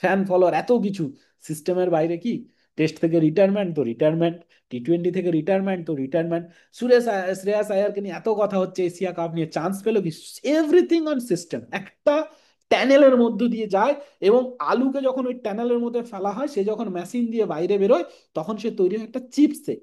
ফ্যান ফলোয়ার, এত কিছু, সিস্টেমের বাইরে কি? টেস্ট থেকে রিটায়ারমেন্ট তো রিটায়ারমেন্ট, টি-20 থেকে রিটায়ারমেন্ট তো রিটায়ারমেন্ট। শ্রেয়াস আয়ারকে নিয়ে এত কথা হচ্ছে, এশিয়া কাপ নিয়ে চান্স পেলো কি? Everything on system. একটা ট্যানেলের মধ্য দিয়ে যায়, এবং আলুকে যখন ওই ট্যানেলের মধ্যে ফেলা হয়, সে যখন মেশিন দিয়ে বাইরে বেরোয়, তখন সে তৈরি হয় একটা চিপসে।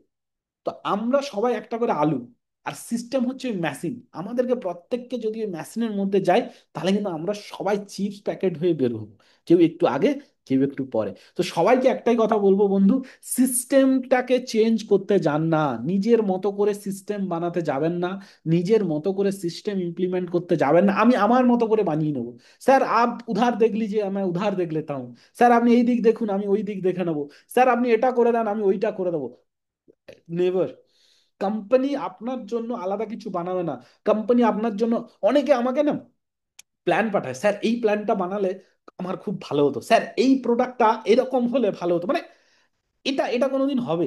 তো আমরা সবাই একটা করে আলু, আর সিস্টেম হচ্ছে ওই মেশিন। আমাদেরকে প্রত্যেককে যদি ওই মেশিনের মধ্যে যাই, তাহলে কিন্তু আমরা সবাই চিপস প্যাকেট হয়ে বের হবো, কেউ একটু আগে, কেউ একটু পরে। তো সবাইকে একটাই কথা বলবো বন্ধু, সিস্টেমটাকে চেঞ্জ করতে যান না, নিজের মতো করে সিস্টেম বানাতে যাবেন না, নিজের মতো করে সিস্টেম ইমপ্লিমেন্ট করতে যাবেন না। আমি আমার মতো করে বানিয়ে নেবো, স্যার আপ উধার দেখ লিজিয়ে আমি উধার দেখ লেতা হুঁ, স্যার আপনি এই দিক দেখুন আমি ওই দিক দেখে নেবো, স্যার আপনি এটা করে দেন আমি ওইটা করে দেবো। নেভার। কোম্পানি আপনার জন্য আলাদা কিছু বানাবে না। কোম্পানি আপনার জন্য, অনেকে আমাকে না প্ল্যান পাঠায়, স্যার এই প্ল্যানটা বানালে আমার খুব ভালো হতো, স্যার এই প্রোডাক্টটা এরকম হলে ভালো হতো, মানে এটা এটা কোনোদিন হবে?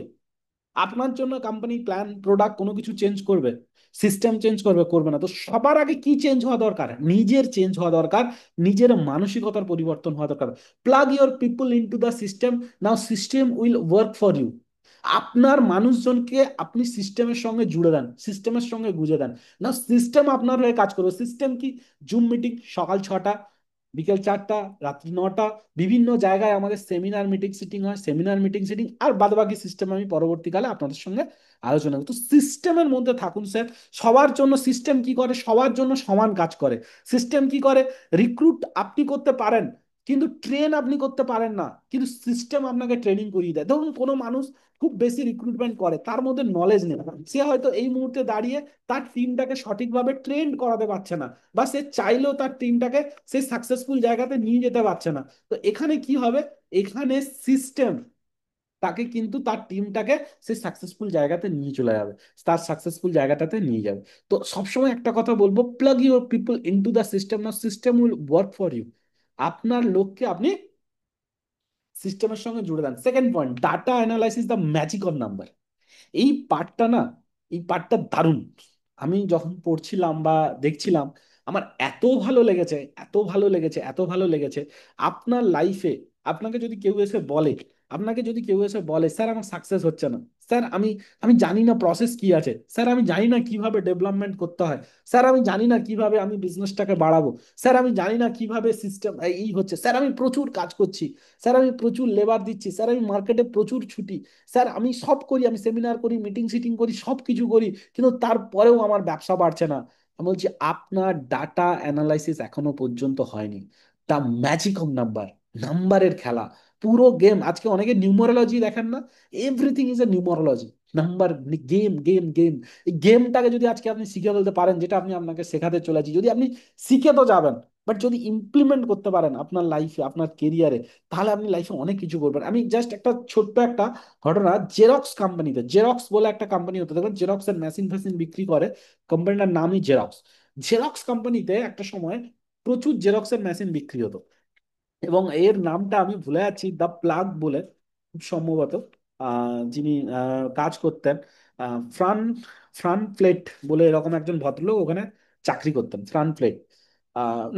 আপনার জন্য কোম্পানি প্ল্যান, প্রোডাক্ট কোনো কিছু চেঞ্জ করবে, সিস্টেম চেঞ্জ করবে? করবে না। তো সবার আগে কি চেঞ্জ হওয়া দরকার? নিজের চেঞ্জ হওয়া দরকার, নিজের মানসিকতার পরিবর্তন হওয়া দরকার। Plug your people into the system, now system will work for you. আপনার মানুষজনকে আপনি সিস্টেমের সঙ্গে জুড়ে দেন, সিস্টেমের সঙ্গে গুঁজে দেন, না সিস্টেম আপনার হয়ে কাজ করবে। সিস্টেম কি? জুম মিটিং সকাল 6টা, বিকেল 4টা, রাত্রি 9টা, বিভিন্ন জায়গায় আমাদের সেমিনার মিটিং সিটিং হয়, সেমিনার মিটিং সিটিং, আর বাদবাকি সিস্টেম আমি পরবর্তীকালে আপনাদের সঙ্গে আলোচনা করব। তো সিস্টেমের মধ্যে থাকুন স্যার। সবার জন্য সিস্টেম কি করে? সবার জন্য সমান কাজ করে। সিস্টেম কি করে? রিক্রুট আপনি করতে পারেন, কিন্তু ট্রেন আপনি করতে পারেন না, কিন্তু সিস্টেম আপনাকে ট্রেনিং করিয়ে দেয়। ধরুন কোনো মানুষ খুব বেশি রিক্রুটমেন্ট করে, তার মধ্যে নলেজ নেই, সে হয়তো এই মুহূর্তে দাঁড়িয়ে তার টিমটাকে সঠিকভাবে ট্রেন করাতে পারছে না, বা সে চাইলেও তার টিমটাকে সে সাকসেসফুল জায়গাতে নিয়ে যেতে পারছে না। তো এখানে কি হবে? এখানে সিস্টেম তাকে কিন্তু তার টিমটাকে সে সাকসেসফুল জায়গাতে নিয়ে চলে যাবে, তার সাকসেসফুল জায়গাটাতে নিয়ে যাবে। তো সবসময় একটা কথা বলবো, plug your people into the system, না system will work for you. আপনার লোককে আপনি সিস্টেমের সঙ্গে জুড়ে দেন। Second point, data analysis the magic of number. এই পার্টটা না, এই পার্টটা দারুণ। আমি যখন পড়ছিলাম বা দেখছিলাম, আমার এত ভালো লেগেছে, এত ভালো লেগেছে, এত ভালো লেগেছে। আপনার লাইফে আপনাকে যদি কেউ এসে বলে, আপনাকে যদি কেউ এসে বলে, স্যার আমার সাকসেস হচ্ছে না, স্যার আমি আমি জানি না প্রসেস কি আছে, স্যার আমি জানি না কিভাবে ডেভেলপমেন্ট করতে হয়, স্যার আমি জানি না কিভাবে আমি বিজনেসটাকে বাড়াবো, স্যার আমি জানি না কিভাবে সিস্টেম এই হচ্ছে, স্যার আমি প্রচুর কাজ করছি, স্যার আমি প্রচুর লেবার দিচ্ছি, স্যার আমি মার্কেটে প্রচুর ছুটি, স্যার আমি সব করি, আমি সেমিনার করি, মিটিং সিটিং করি, সব কিছু করি, কিন্তু তারপরেও আমার ব্যবসা বাড়ছে না। আমি বলছি আপনার ডাটা অ্যানালাইসিস এখনো পর্যন্ত হয়নি। দ্য ম্যাজিক অফ নাম্বার, নাম্বারের খেলা, পুরো গেম। আজকে অনেকে নিউমারোলজি দেখেন না, everything is a numerology. Number, game game game. এই গেমটাকে যদি আজকে আপনি শিখে ফেলতে পারেন, যেটা আমি আপনাকে শেখাতে চলেছি, যদি আপনি শিখে তো যাবেন, বাট যদি ইমপ্লিমেন্ট করতে পারেন আপনার লাইফে, আপনার কেরিয়ারে, তাহলে আপনি লাইফে অনেক কিছু করবেন। আমি জাস্ট একটা ছোট্ট একটা ঘটনা, জেরক্স কোম্পানিতে, জেরক্স বলে একটা কোম্পানি হতো, দেখবেন জেরক্সের মেশিন ফেসিন বিক্রি করে, কোম্পানিটার নামই জেরক্স। জেরক্স কোম্পানিতে একটা সময় প্রচুর জেরক্সের মেশিন বিক্রি হতো, এবং এর নামটা আমি ভুলে যাচ্ছি, দ্য প্লাগ বলে, খুব সম্ভবত যিনি কাজ করতেন, ফ্রান ফ্রান ফ্লেট বলে এরকম একজন ভদ্রলোক ওখানে চাকরি করতেন, ফ্রান ফ্লেট।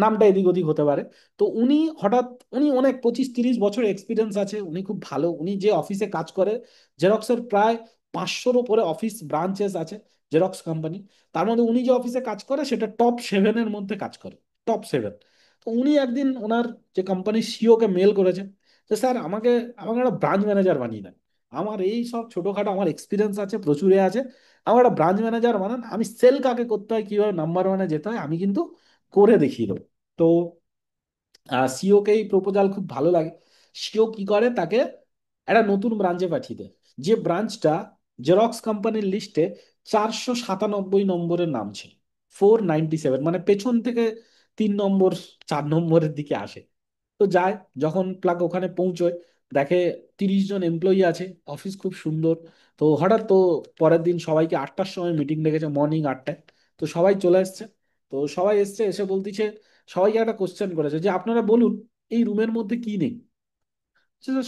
নামটা এদিক ওদিক হতে পারে। তো উনি হঠাৎ, উনি অনেক 25-30 বছর এক্সপিরিয়েন্স আছে, উনি খুব ভালো, উনি যে অফিসে কাজ করে, জেরক্সের প্রায় 500-র উপরে অফিস ব্রাঞ্চেস আছে জেরক্স কোম্পানি। তার মধ্যে উনি যে অফিসে কাজ করে সেটা টপ 7-এর মধ্যে কাজ করে, টপ 7। তো উনি একদিন ওনার যে কোম্পানির সিও কে মেল করেছে যে স্যার আমাকে আমাকে একটা ব্রাঞ্চ ম্যানেজার বানিয়ে দেন, আমার এই সব ছোটখাটো আমার এক্সপিরিয়েন্স আছে, প্রচুরে আছে, আমার একটা ব্রাঞ্চ ম্যানেজার বানান, আমি সেল কাকে করতে হয়, কিভাবে নাম্বার 1-এ যেতে হয়, আমি কিন্তু করে দেখিয়ে দেবো। তো সিও কে এই প্রপোজাল খুব ভালো লাগে। সিও কি করে, তাকে একটা নতুন ব্রাঞ্চে পাঠিয়ে দেয়, যে ব্রাঞ্চটা জেরক্স কোম্পানির লিস্টে 497 নম্বরের নাম ছিল, 497, মানে পেছন থেকে 3 নম্বর, 4 নম্বরের দিকে আসে। তো যায়, যখন প্লাগ ওখানে পৌঁছয়, দেখে 30 জন এমপ্লয়ি আছে, অফিস খুব সুন্দর। তো হঠাৎ তো পরের দিন সবাইকে 8টার সময় মিটিং ডেকেছে, মর্নিং 8টায়। তো সবাই চলে এসছে। তো সবাই এসছে, এসে বলতেছে, সবাইকে একটা কোশ্চেন করেছে যে আপনারা বলুন এই রুমের মধ্যে কি নেই।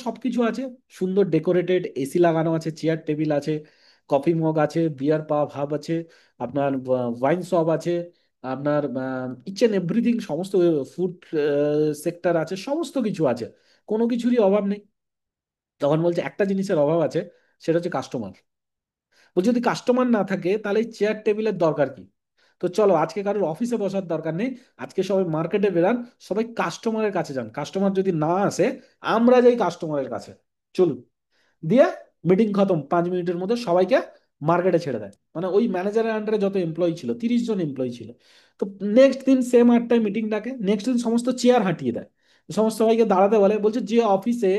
সবকিছু আছে, সুন্দর ডেকোরেটেড, এসি লাগানো আছে, চেয়ার টেবিল আছে, কফি মগ আছে, বিয়ার পাব হাব আছে, আপনার ওয়াইন শপ আছে, আপনার ইচ এন্ড এভরিথিং, সমস্ত ফুড সেক্টর আছে, সমস্ত কিছু আছে, কোনো কিছুরই অভাব নেই। তখন বলছে একটা জিনিসের অভাব আছে, সেটা হচ্ছে কাস্টমার। বলছে যদি কাস্টমার না থাকে তাহলে চেয়ার টেবিলের দরকার কি? তো চলো, আজকে কারোর অফিসে বসার দরকার নেই, আজকে সবাই মার্কেটে বেরান, সবাই কাস্টমারের কাছে যান, কাস্টমার যদি না আসে আমরা যাই কাস্টমারের কাছে, চলুন। দিয়ে মিটিং খতম, 5 মিনিটের মধ্যে সবাইকে মার্কেটে ছেড়ে দেয়। মানে ওই ম্যানেজারের আন্ডারে যত এমপ্লয়ি ছিল, 30 জন এমপ্লয়ি ছিল। তো নেক্সট দিন সেম 8টায় মিটিং ডাকে, নেক্সট দিন সমস্ত চেয়ার হাঁটিয়ে দেয়, সমস্ত সবাইকে দাঁড়াতে বলে, বলছে যে অফিসে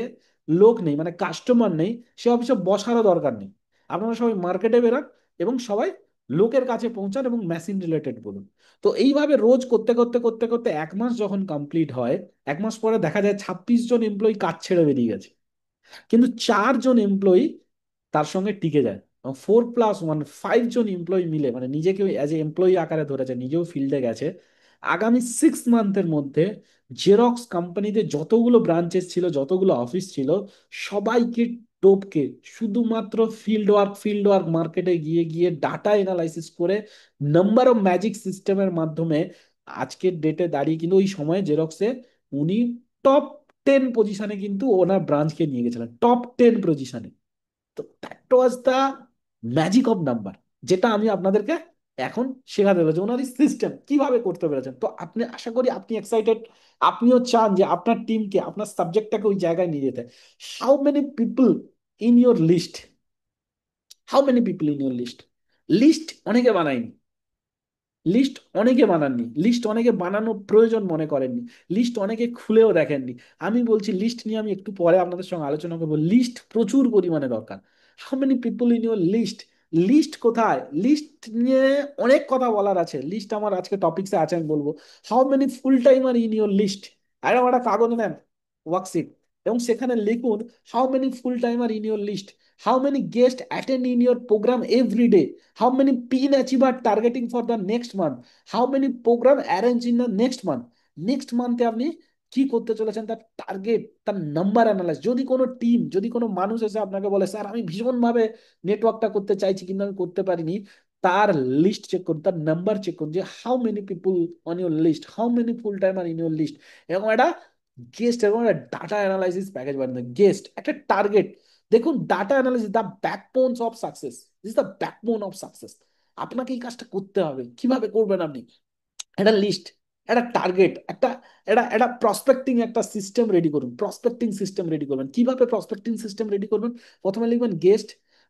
লোক নেই মানে কাস্টমার নেই, সে অফিসে বসারও দরকার নেই, আপনারা সবাই মার্কেটে বেরান এবং সবাই লোকের কাছে পৌঁছান এবং মেশিন রিলেটেড বলুন। তো এইভাবে রোজ করতে করতে করতে করতে 1 মাস যখন কমপ্লিট হয়, 1 মাস পরে দেখা যায় 26 জন এমপ্লয়ি কাজ ছেড়ে বেরিয়ে গেছে, কিন্তু 4 জন এমপ্লয়ি তার সঙ্গে টিকে যায়। 4+1, 5 জন এমপ্লয়ি মিলে, মানে নিজেকে অ্যাজ এ এমপ্লয়ি আকারে ধরেছে, নিজেও ফিল্ডে গেছে। আগামী 6 মান্থের মধ্যে জেরক্স কোম্পানিতে যতগুলো ব্রাঞ্চেস ছিল, যতগুলো অফিস ছিল, সবাইকে টপকে শুধুমাত্র ফিল্ড ওয়ার্ক মার্কেটে গিয়ে গিয়ে ডাটা এনালাইসিস করে নাম্বার অফ ম্যাজিক সিস্টেমের মাধ্যমে আজকের ডেটে দাঁড়িয়ে কিন্তু ওই সময় জেরক্সে উনি টপ 10 পজিশনে কিন্তু ওনার ব্রাঞ্চকে নিয়ে গেছিলেন, টপ 10 পজিশনে। তো that was the magic of number, যেটা আমি আপনাদেরকে এখন শেখাতে পেরেছি, ওনার সিস্টেম কিভাবে করতে পেরেছেন। তো আপনি, আশা করি আপনি এক্সাইটেড, আপনিও চান যে আপনার টিমকে, আপনার সাবজেক্টটাকে ওই জায়গায় নিয়ে যেতে। How many people in your list, how many people in your list? List অনেকে বানায়নি, লিস্ট অনেকে বানাননি, লিস্ট অনেকে বানানো প্রয়োজন মনে করেননি, লিস্ট অনেকে খুলেও দেখেননি। আমি বলছি লিস্ট নিয়ে আমি একটু পরে আপনাদের সঙ্গে আলোচনা করবো, লিস্ট প্রচুর পরিমাণে দরকার। How many people in your list? List কোথায়? লিস্ট নিয়ে অনেক কথা বলার আছে, লিস্ট আমার আজকে টপিকসে আছে, আমি বলবো how many full timer in your list. আর একটা কাগজ নেন, ওয়ার্কশিট, এবং সেখানে লিখুন how many full timer in your list, how many guest attend in your programme every day, how many pin achiever targeting for the next month, how many program arrange in the next month, next মান্থে আপনি কি করতে চলেছেন, তার target, তার number analyse. যদি কোনো team, যদি কোনো মানুষ এসে আপনাকে বলে স্যার আমি ভীষণ ভাবে নেটওয়ার্কটা করতে চাইছি কিন্তু আমি করতে পারিনি, তার লিস্ট চেক করুন, তার নাম্বার চেক করুন, যে how many people on your list, how many full timer in your list, এবং একটা গেস্ট এবং একটা ডাটা অ্যানালাইসিস প্যাকেজ বানিয়ে গেস্ট একটা টার্গেট। দেখুন, data analysis the backbones of success, this the backbone of success. আপনাকে এই কাজটা করতে হবে, কিভাবে করবেন আপনি? একটা লিস্ট, একটা টার্গেট, একটা একটা একটা প্রসপেক্টিং একটা সিস্টেম রেডি করুন, প্রসপেক্টিং সিস্টেম রেডি করবেন। কিভাবে প্রসপেক্টিং সিস্টেম রেডি করবেন? প্রথমে লিখবেন গেস্ট,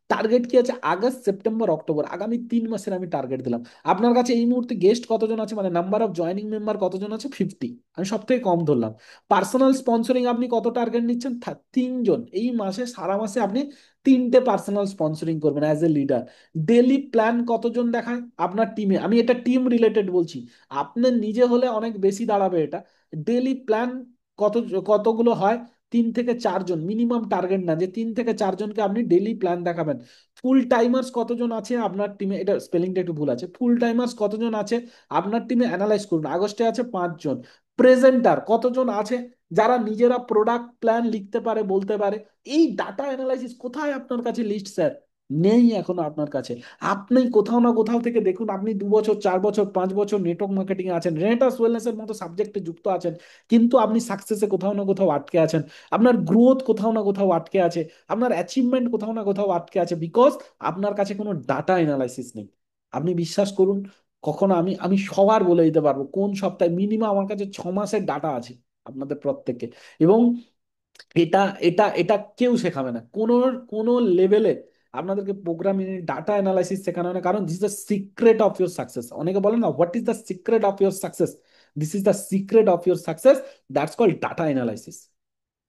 টার্গেট কি আছে, আগস্ট সেপ্টেম্বর অক্টোবর, আগামী 3 মাসের আমি টার্গেট দিলাম। আপনার কাছে এই মুহূর্তে গেস্ট কতজন আছে, মানে নাম্বার অফ জয়নিং মেম্বার কতজন আছে, 50, আমি সব থেকে কম ধরলাম। পার্সোনাল স্পন্সরিং আপনি কত টার্গেট নিচ্ছেন, 3 জন। এই মাসে, সারা মাসে আপনি 3টে পার্সোনাল স্পন্সরিং করবেন as a leader. Daily plan কতজন দেখায় আপনার টিমে, আমি এটা টিম রিলেটেড বলছি, আপনার নিজে হলে অনেক বেশি দাঁড়াবে এটা। ডেলি প্ল্যান কত, কতগুলো হয়, 3 থেকে 4 জন মিনিমাম টার্গেট, না যে 3 থেকে 4 জনকে আপনি ডেলি প্ল্যান দেখাবেন। ফুল টাইমার্স কতজন আছে আপনার টিমে, এটা স্পেলিংটা একটু ভুল আছে, ফুল টাইমার্স কতজন আছে আপনার টিমে অ্যানালাইজ করুন। আগস্টে আছে 5 জন। প্রেজেন্টার কতজন আছে যারা নিজেরা প্রোডাক্ট প্ল্যান লিখতে পারে, বলতে পারে? এই ডাটা অ্যানালাইসিস কোথায় আপনার কাছে লিস্ট স্যার? নেই এখনো আপনার কাছে। আপনি কোথাও না কোথাও থেকে দেখুন, আপনি 2 বছর, 4 বছর, 5 বছর নেটওয়ার্ক মার্কেটিং এ আছেন, রেনেটাস ওয়েলনেস এর মতো সাবজেক্টে যুক্ত আছেন, কিন্তু আপনি সাকসেসে কোথাও না কোথাও আটকে আছেন, আপনার গ্রোথ কোথাও না কোথাও আটকে আছে, আপনার অ্যাচিভমেন্ট কোথাও না কোথাও আটকে আছে, বিকজ আপনার কাছে কোনো ডাটা এনালাইসিস নেই। আপনি বিশ্বাস করুন, কখনো আমি আমি সবার বলে দিতে পারবো কোন সপ্তাহে মিনিমাম আমার কাছে 6 মাসের ডাটা আছে আপনাদের প্রত্যেককে। এবং এটা এটা এটা কেউ শেখাবে না কোনো কোনো লেভেলে, আপনাদেরকে প্রোগ্রামিং, ডাটা অ্যানালাইসিস শেখানো হয় না, কারণ this is the secret of your success. অনেকে বলে না, what is the secret of your success? This is the secret of your success, that's called data analysis,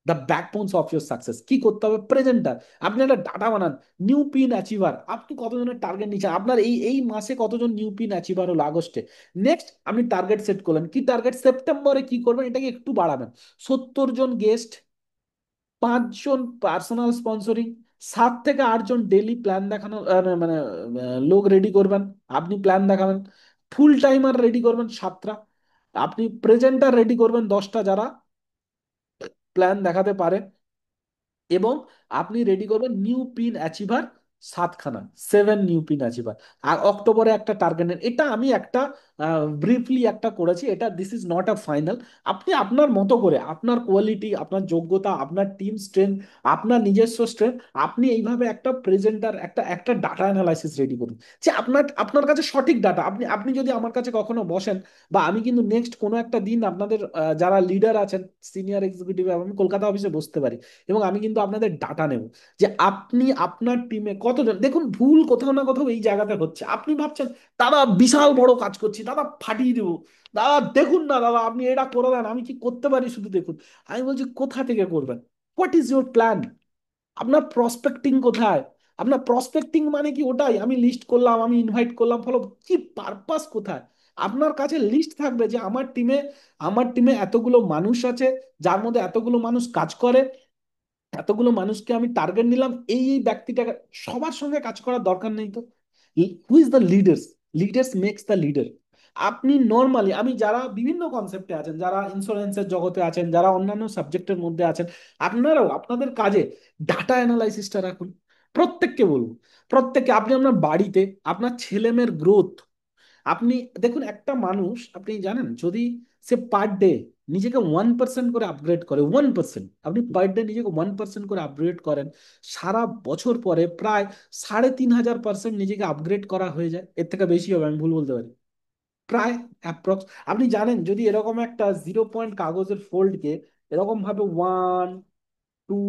the backbones of your success. কি করতে হবে? প্রেজেন্টার, আপনি একটা data বানান। New pin achiever, আপনি কতজনের টার্গেট নিচ্ছেন, আপনার এই এই মাসে কতজন নিউ পিন অ্যাচিভার হলো আগস্টে। নেক্সট আপনি টার্গেট সেট করলেন, কি টার্গেট, সেপ্টেম্বরে কি করবেন, এটাকে একটু বাড়াবেন। 70 জন গেস্ট, 5 জন পার্সোনাল স্পন্সরিং, 7 থেকে 8 জন ডেলি প্ল্যান দেখানো, মানে লোক রেডি করবেন, আপনি প্ল্যান দেখাবেন। ফুল টাইমার রেডি করবেন 7টা, আপনি প্রেজেন্টার রেডি করবেন 10টা যারা প্ল্যান দেখাতে পারে, এবং আপনি রেডি করবেন নিউ পিন অ্যাচিভার সাতখানা, 7 নিউ পিন অ্যাচিভার। আর অক্টোবরে একটা টার্গেট নেন, এটা আমি একটা ব্রিফলি একটা করেছি, এটা this is not a final. আপনি আপনার মতো করে আপনার কোয়ালিটি, আপনার যোগ্যতা, আপনার টিম স্ট্রেংথ, আপনার নিজস্ব স্ট্রেংথ, আপনি এইভাবে একটা প্রেজেন্টার, একটা একটা ডাটা অ্যানালাইসিস রেডি করুন, যে আপনার আপনার কাছে সঠিক ডাটা। আপনি আপনি যদি আমার কাছে কখনো বসেন, বা আমি কিন্তু নেক্সট কোনো একটা দিন আপনাদের যারা লিডার আছেন, সিনিয়র এক্সিকিউটিভ, আমি কলকাতা অফিসে বসতে পারি, এবং আমি কিন্তু আপনাদের ডাটা নেব, যে আপনি আপনার টিমে কতজন। দেখুন, ভুল কোথাও না কোথাও এই জায়গাতে হচ্ছে। আপনি ভাবছেন দাদা বিশাল বড় কাজ করছি, দাদা ফাটিয়ে দেবো, দাদা দেখুন না দাদা, আপনি এটা করে দেন, আমি কি করতে পারি শুধু দেখুন। আমি বলছি কোথা থেকে করবেন, হোয়াট ইজ ইউর প্ল্যান, আপনার প্রসপেক্টিং কোথায়? আপনার প্রসপেক্টিং মানে কি ওটাই আমি লিস্ট করলাম, আমি ইনভাইট করলাম, ফলো, কি পারপাস কোথায়? আপনার কাছে লিস্ট থাকবে যে আমার টিমে এতগুলো মানুষ আছে, যার মধ্যে এতগুলো মানুষ কাজ করে, এতগুলো মানুষকে আমি টার্গেট নিলাম, এই এই ব্যক্তিটাকে, সবার সঙ্গে কাজ করার দরকার নেই তো। Who is the leaders? Leaders makes the leader. আপনি নর্মালি, আমি যারা বিভিন্ন কনসেপ্টে আছেন, যারা ইন্স্যুরেন্সের জগতে আছেন, যারা অন্যান্য সাবজেক্টের মধ্যে আছেন, আপনারাও আপনাদের কাজে ডাটা অ্যানালাইসিসটা রাখুন। প্রত্যেককে বলবো, প্রত্যেককে, আপনি আপনার বাড়িতে আপনার ছেলেমেয়ের গ্রোথ, আপনি দেখুন, একটা মানুষ, আপনি জানেন, যদি সে পার ডে নিজেকে 1% করে আপগ্রেড করে, 1%, আপনি পার ডে নিজেকে 1% করে আপগ্রেড করেন, সারা বছর পরে প্রায় 3500% নিজেকে আপগ্রেড করা হয়ে যায়। এর থেকে বেশি হবে, আমি ভুল বলতে পারি, প্রায় অ্যাপ্রক্স। আপনি জানেন, যদি এরকম একটা 0 পয়েন্ট কাগজের ফোল্ডকে এরকম ভাবে 1, 2,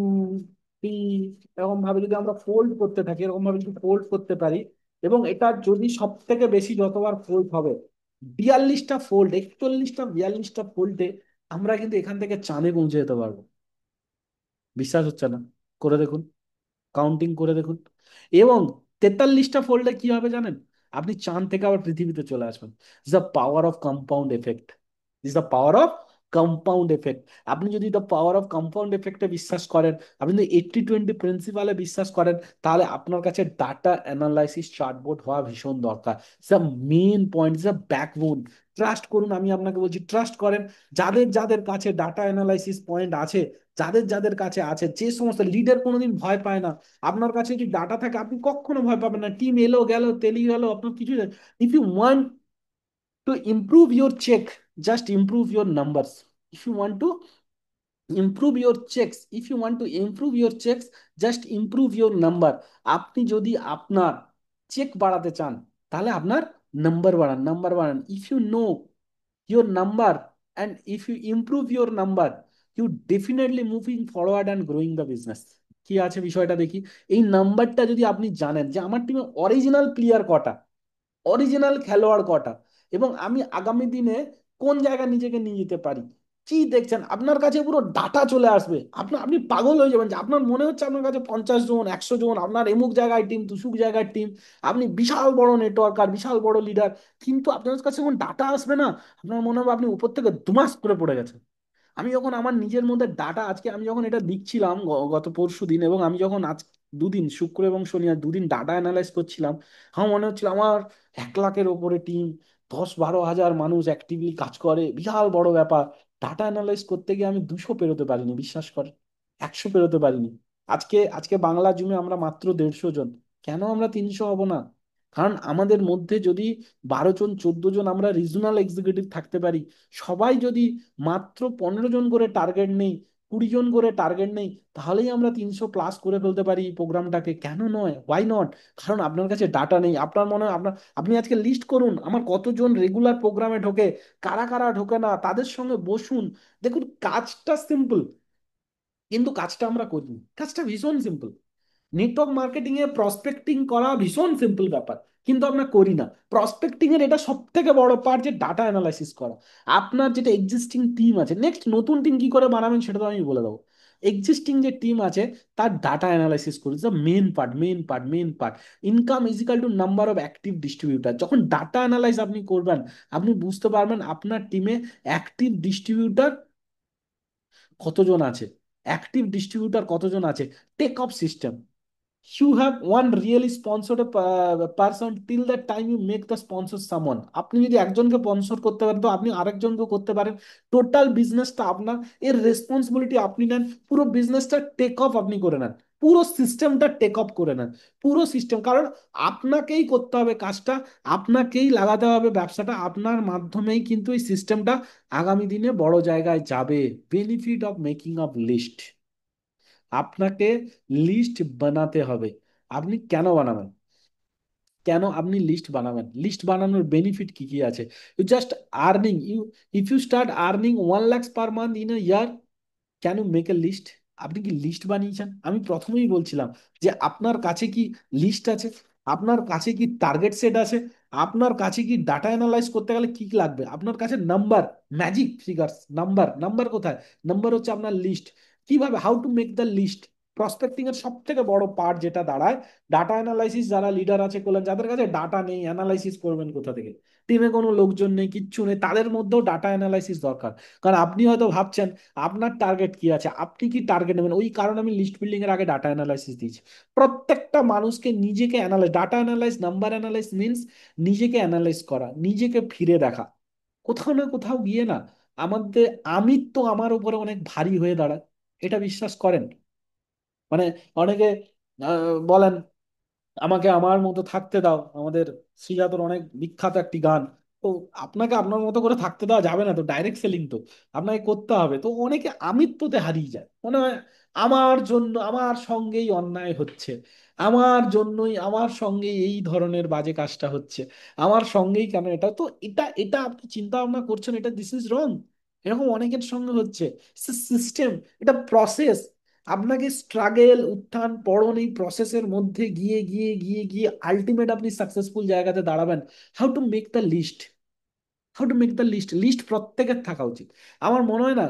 3, এরকম ভাবে যদি আমরা ফোল্ড করতে থাকি, এরকম ভাবে যদি ফোল্ড করতে পারি, এবং এটা যদি সব থেকে বেশি যতবার ফোল্ড হবে, 42টা ফোল্ড, 41টা 42টা ফোল্ডে, আমরা কিন্তু এখান থেকে চাঁদে পৌঁছে যেতে পারবো। বিশ্বাস হচ্ছে না? করে দেখুন, কাউন্টিং করে দেখুন। এবং 43টা ফোল্ডে কি হবে জানেন? আপনি চাঁদ থেকে আবার পৃথিবীতে চলে আসবেন। Is the power of compound effect, is the power of compound effect. আপনি যদি দ্য পাওয়ার অফ কম্পাউন্ড এফেক্টে বিশ্বাস করেন, আপনি যদি 80-20 প্রিন্সিপালে বিশ্বাস করেন, তাহলে আপনার কাছে ডাটা অ্যানালাইসিস চার্টবোর্ড হওয়া ভীষণ দরকার। It's the main point, it's the backbone. Trust করুন, আমি আপনাকে বলছি, ট্রাস্ট করেন। যাদের যাদের কাছে ডাটা অ্যানালাইসিস পয়েন্ট আছে, যাদের যাদের কাছে আছে, যে সমস্ত লিডার কোনোদিন ভয় পায় না, আপনার কাছে যদি ডাটা থাকে, আপনি কখনো ভয় পাবেন না। টিম এলো গেল, তেলি গেল, আপনার কিছু, if you want to improve your check, just improve your numbers. If you want to improve your checks, if you want to improve your checks, just improve your number. আপনি যদি আপনার চেক বাড়াতে চান, তাহলে আপনার নাম্বার বাড়ান, number বাড়ান। If you know your number, and if you improve your number, you definitely moving forward and growing the business। কি আছে বিষয়টা দেখি। এই নাম্বারটা যদি আপনি জানেন, যে আমার টিমে অরিজিনাল প্লেয়ার কটা, অরিজিনাল খেলোয়াড় কটা, এবং আমি আগামী দিনে কোন জায়গায় নিজেকে নিয়ে যেতে পারি, কি দেখছেন, আপনার কাছে পুরো ডাটা চলে আসবে। আপনার, আপনি পাগল হয়ে যাবেন, যে আপনার মনে হচ্ছে আপনার কাছে 50 জন, 100 জন, আপনার এমুক জায়গায় টিম, তুসুক জায়গায় টিম, আপনি বিশাল বড় নেটওয়ার্কার, বিশাল বড় লিডার, কিন্তু আপনার কাছে যখন ডাটা আসবে না, আপনার মনে হবে আপনি উপর থেকে দুমাস করে পড়ে গেছেন। আমি যখন আমার নিজের মধ্যে ডাটা, আজকে আমি যখন এটা লিখছিলাম গত পরশু দিন, এবং আমি যখন আজ দুদিন, শুক্র এবং শনি, আর দুদিন ডাটা অ্যানালাইজ করছিলাম, আমার মনে হচ্ছিল আমার 1 লাখের ওপরে টিম, 10-12 হাজার মানুষ অ্যাক্টিভলি কাজ করে, বিশাল বড় ব্যাপার। ডাটা অ্যানালাইজ করতে গিয়ে আমি 200 পেরোতে পারিনি, বিশ্বাস করে, 100 পেরোতে পারিনি। আজকে আজকে বাংলা জুমে আমরা মাত্র 150 জন। কেন আমরা 300 হব না? কারণ আমাদের মধ্যে যদি 12 জন, 14 জন আমরা রিজনাল এক্সিকিউটিভ থাকতে পারি, সবাই যদি মাত্র 15 জন করে টার্গেট নেই, 20 জন করে টার্গেট নেই, তাহলেই আমরা 300+ করে ফেলতে পারি এই প্রোগ্রামটাকে। কেন নয়? Why not? কারণ আপনার কাছে ডাটা নেই। আপনার মনে হয় আপনার, আপনি আজকে লিস্ট করুন আমার কতজন রেগুলার প্রোগ্রামে ঢোকে, কারা কারা ঢোকে না, তাদের সঙ্গে বসুন। দেখুন, কাজটা সিম্পল, কিন্তু কাজটা আমরা করিনি। কাজটা ভীষণ সিম্পল। নেটওয়ার্ক মার্কেটিং এ প্রসপেক্টিং করা ভীষণ সিম্পল ব্যাপার, কিন্তু আমরা করি না। প্রসপেক্টিং এর এটা সব থেকে বড় পার্ট, যে ডাটা অ্যানালাইসিস করা। আপনার যেটা এক্সিস্টিং টিম আছে, নেক্সট নতুন টিম কি করে বানাবেন সেটা তো আমি বলে দেবো। এক্সিস্টিং যে টিম আছে, তার ডাটা অ্যানালাইসিস করি, the main part, main part, main part. Income equal to number of active distributor. যখন ডাটা অ্যানালাইজ আপনি করবেন, আপনি বুঝতে পারবেন আপনার টিমে অ্যাক্টিভ ডিস্ট্রিবিউটার কতজন আছে, অ্যাক্টিভ ডিস্ট্রিবিউটার কতজন আছে। Take off system, you have one really sponsored person till that time you make the sponsor someone। আপনি যদি একজনকে স্পন্সর করতে পারেন, তো আপনি আরেকজনকে করতে পারেন। টোটাল বিজনেসটা আপনার, এর রেসপন্সিবিলিটি আপনি নেন, পুরো বিজনেসটা টেক অফ আপনি করে নেন, পুরো সিস্টেমটা টেক অফ করে নেন, পুরো সিস্টেম। কারণ আপনাকেই করতে হবে কাজটা, আপনাকেই লাগাতে হবে ব্যবসাটা, আপনার মাধ্যমেই কিন্তু এই সিস্টেমটা আগামী দিনে বড় জায়গায় যাবে। Benefit of making of list, আপনাকে লিস্ট বানাতে হবে। আপনি কেন বানাবেন? কেন আপনি লিস্ট বানাবেন? লিস্ট বানানোর বেনিফিট কি কি আছে? You just earning, if you start earning 1 lakhs per month in a year, can you make a list? আপনি কি লিস্ট বানিয়েছেন? আমি প্রথমেই বলছিলাম যে আপনার কাছে কি লিস্ট আছে? আপনার কাছে কি টার্গেট সেট আছে? আপনার কাছে কি ডাটা অ্যানালাইজ করতে গেলে কি কি লাগবে? আপনার কাছে number, magic figures, number, number কোথায়? নাম্বার হচ্ছে আপনার লিস্ট। কিভাবে, how to make the list? Prospecting এর সব থেকে বড় পার্ট যেটা দাঁড়ায়, ডাটা অ্যানালাইসিস। যারা লিডার আছে করলেন, যাদের কাছে ডাটা নেই, অ্যানালাইসিস করবেন কোথা থেকে? টিমে কোনো লোকজন নেই, কিচ্ছু নেই, তাদের মধ্যেও ডাটা অ্যানালাইসিস দরকার। কারণ আপনি হয়তো ভাবছেন আপনার টার্গেট কি আছে, আপনি কি টার্গেট নেবেন, ওই কারণে আমি লিস্ট বিল্ডিং এর আগে ডাটা অ্যানালাইসিস দিয়েছি। প্রত্যেকটা মানুষকে নিজেকে analyse, data analyse, number analyse means নিজেকে অ্যানালাইজ করা, নিজেকে ফিরে দেখা। কোথাও না কোথাও গিয়ে না আমাদের আমিত্ব আমার উপরে অনেক ভারী হয়ে দাঁড়ায়, এটা বিশ্বাস করেন? মানে অনেকে বলেন আমাকে আমার মতো থাকতে দাও, আমাদের শ্রীজাতর অনেক বিখ্যাত একটি গান। তো আপনাকে আপনার মতো করে থাকতে দেওয়া যাবে না, তো ডাইরেক্ট সেলিং তো আপনাকে করতে হবে। তো অনেকে আমিত্বতে হারিয়ে যায়, মনে হয় আমার জন্য, আমার সঙ্গেই অন্যায় হচ্ছে, আমার জন্যই, আমার সঙ্গে এই ধরনের বাজে কাজটা হচ্ছে, আমার সঙ্গেই কেন এটা। তো এটা এটা আপনি চিন্তা ভাবনা করছেন, এটা দিস ইজ রং। এরকম অনেকের সঙ্গে হচ্ছে। সিস্টেম, এটা প্রসেস। আপনাকে স্ট্রাগেল, উত্থান পড়ন, এই প্রসেসের মধ্যে গিয়ে গিয়ে গিয়ে গিয়ে আলটিমেট আপনি সাকসেসফুল জায়গাতে দাঁড়াবেন। How to make the list, how to make the list, list প্রত্যেকের থাকা উচিত। আমার মনে হয় না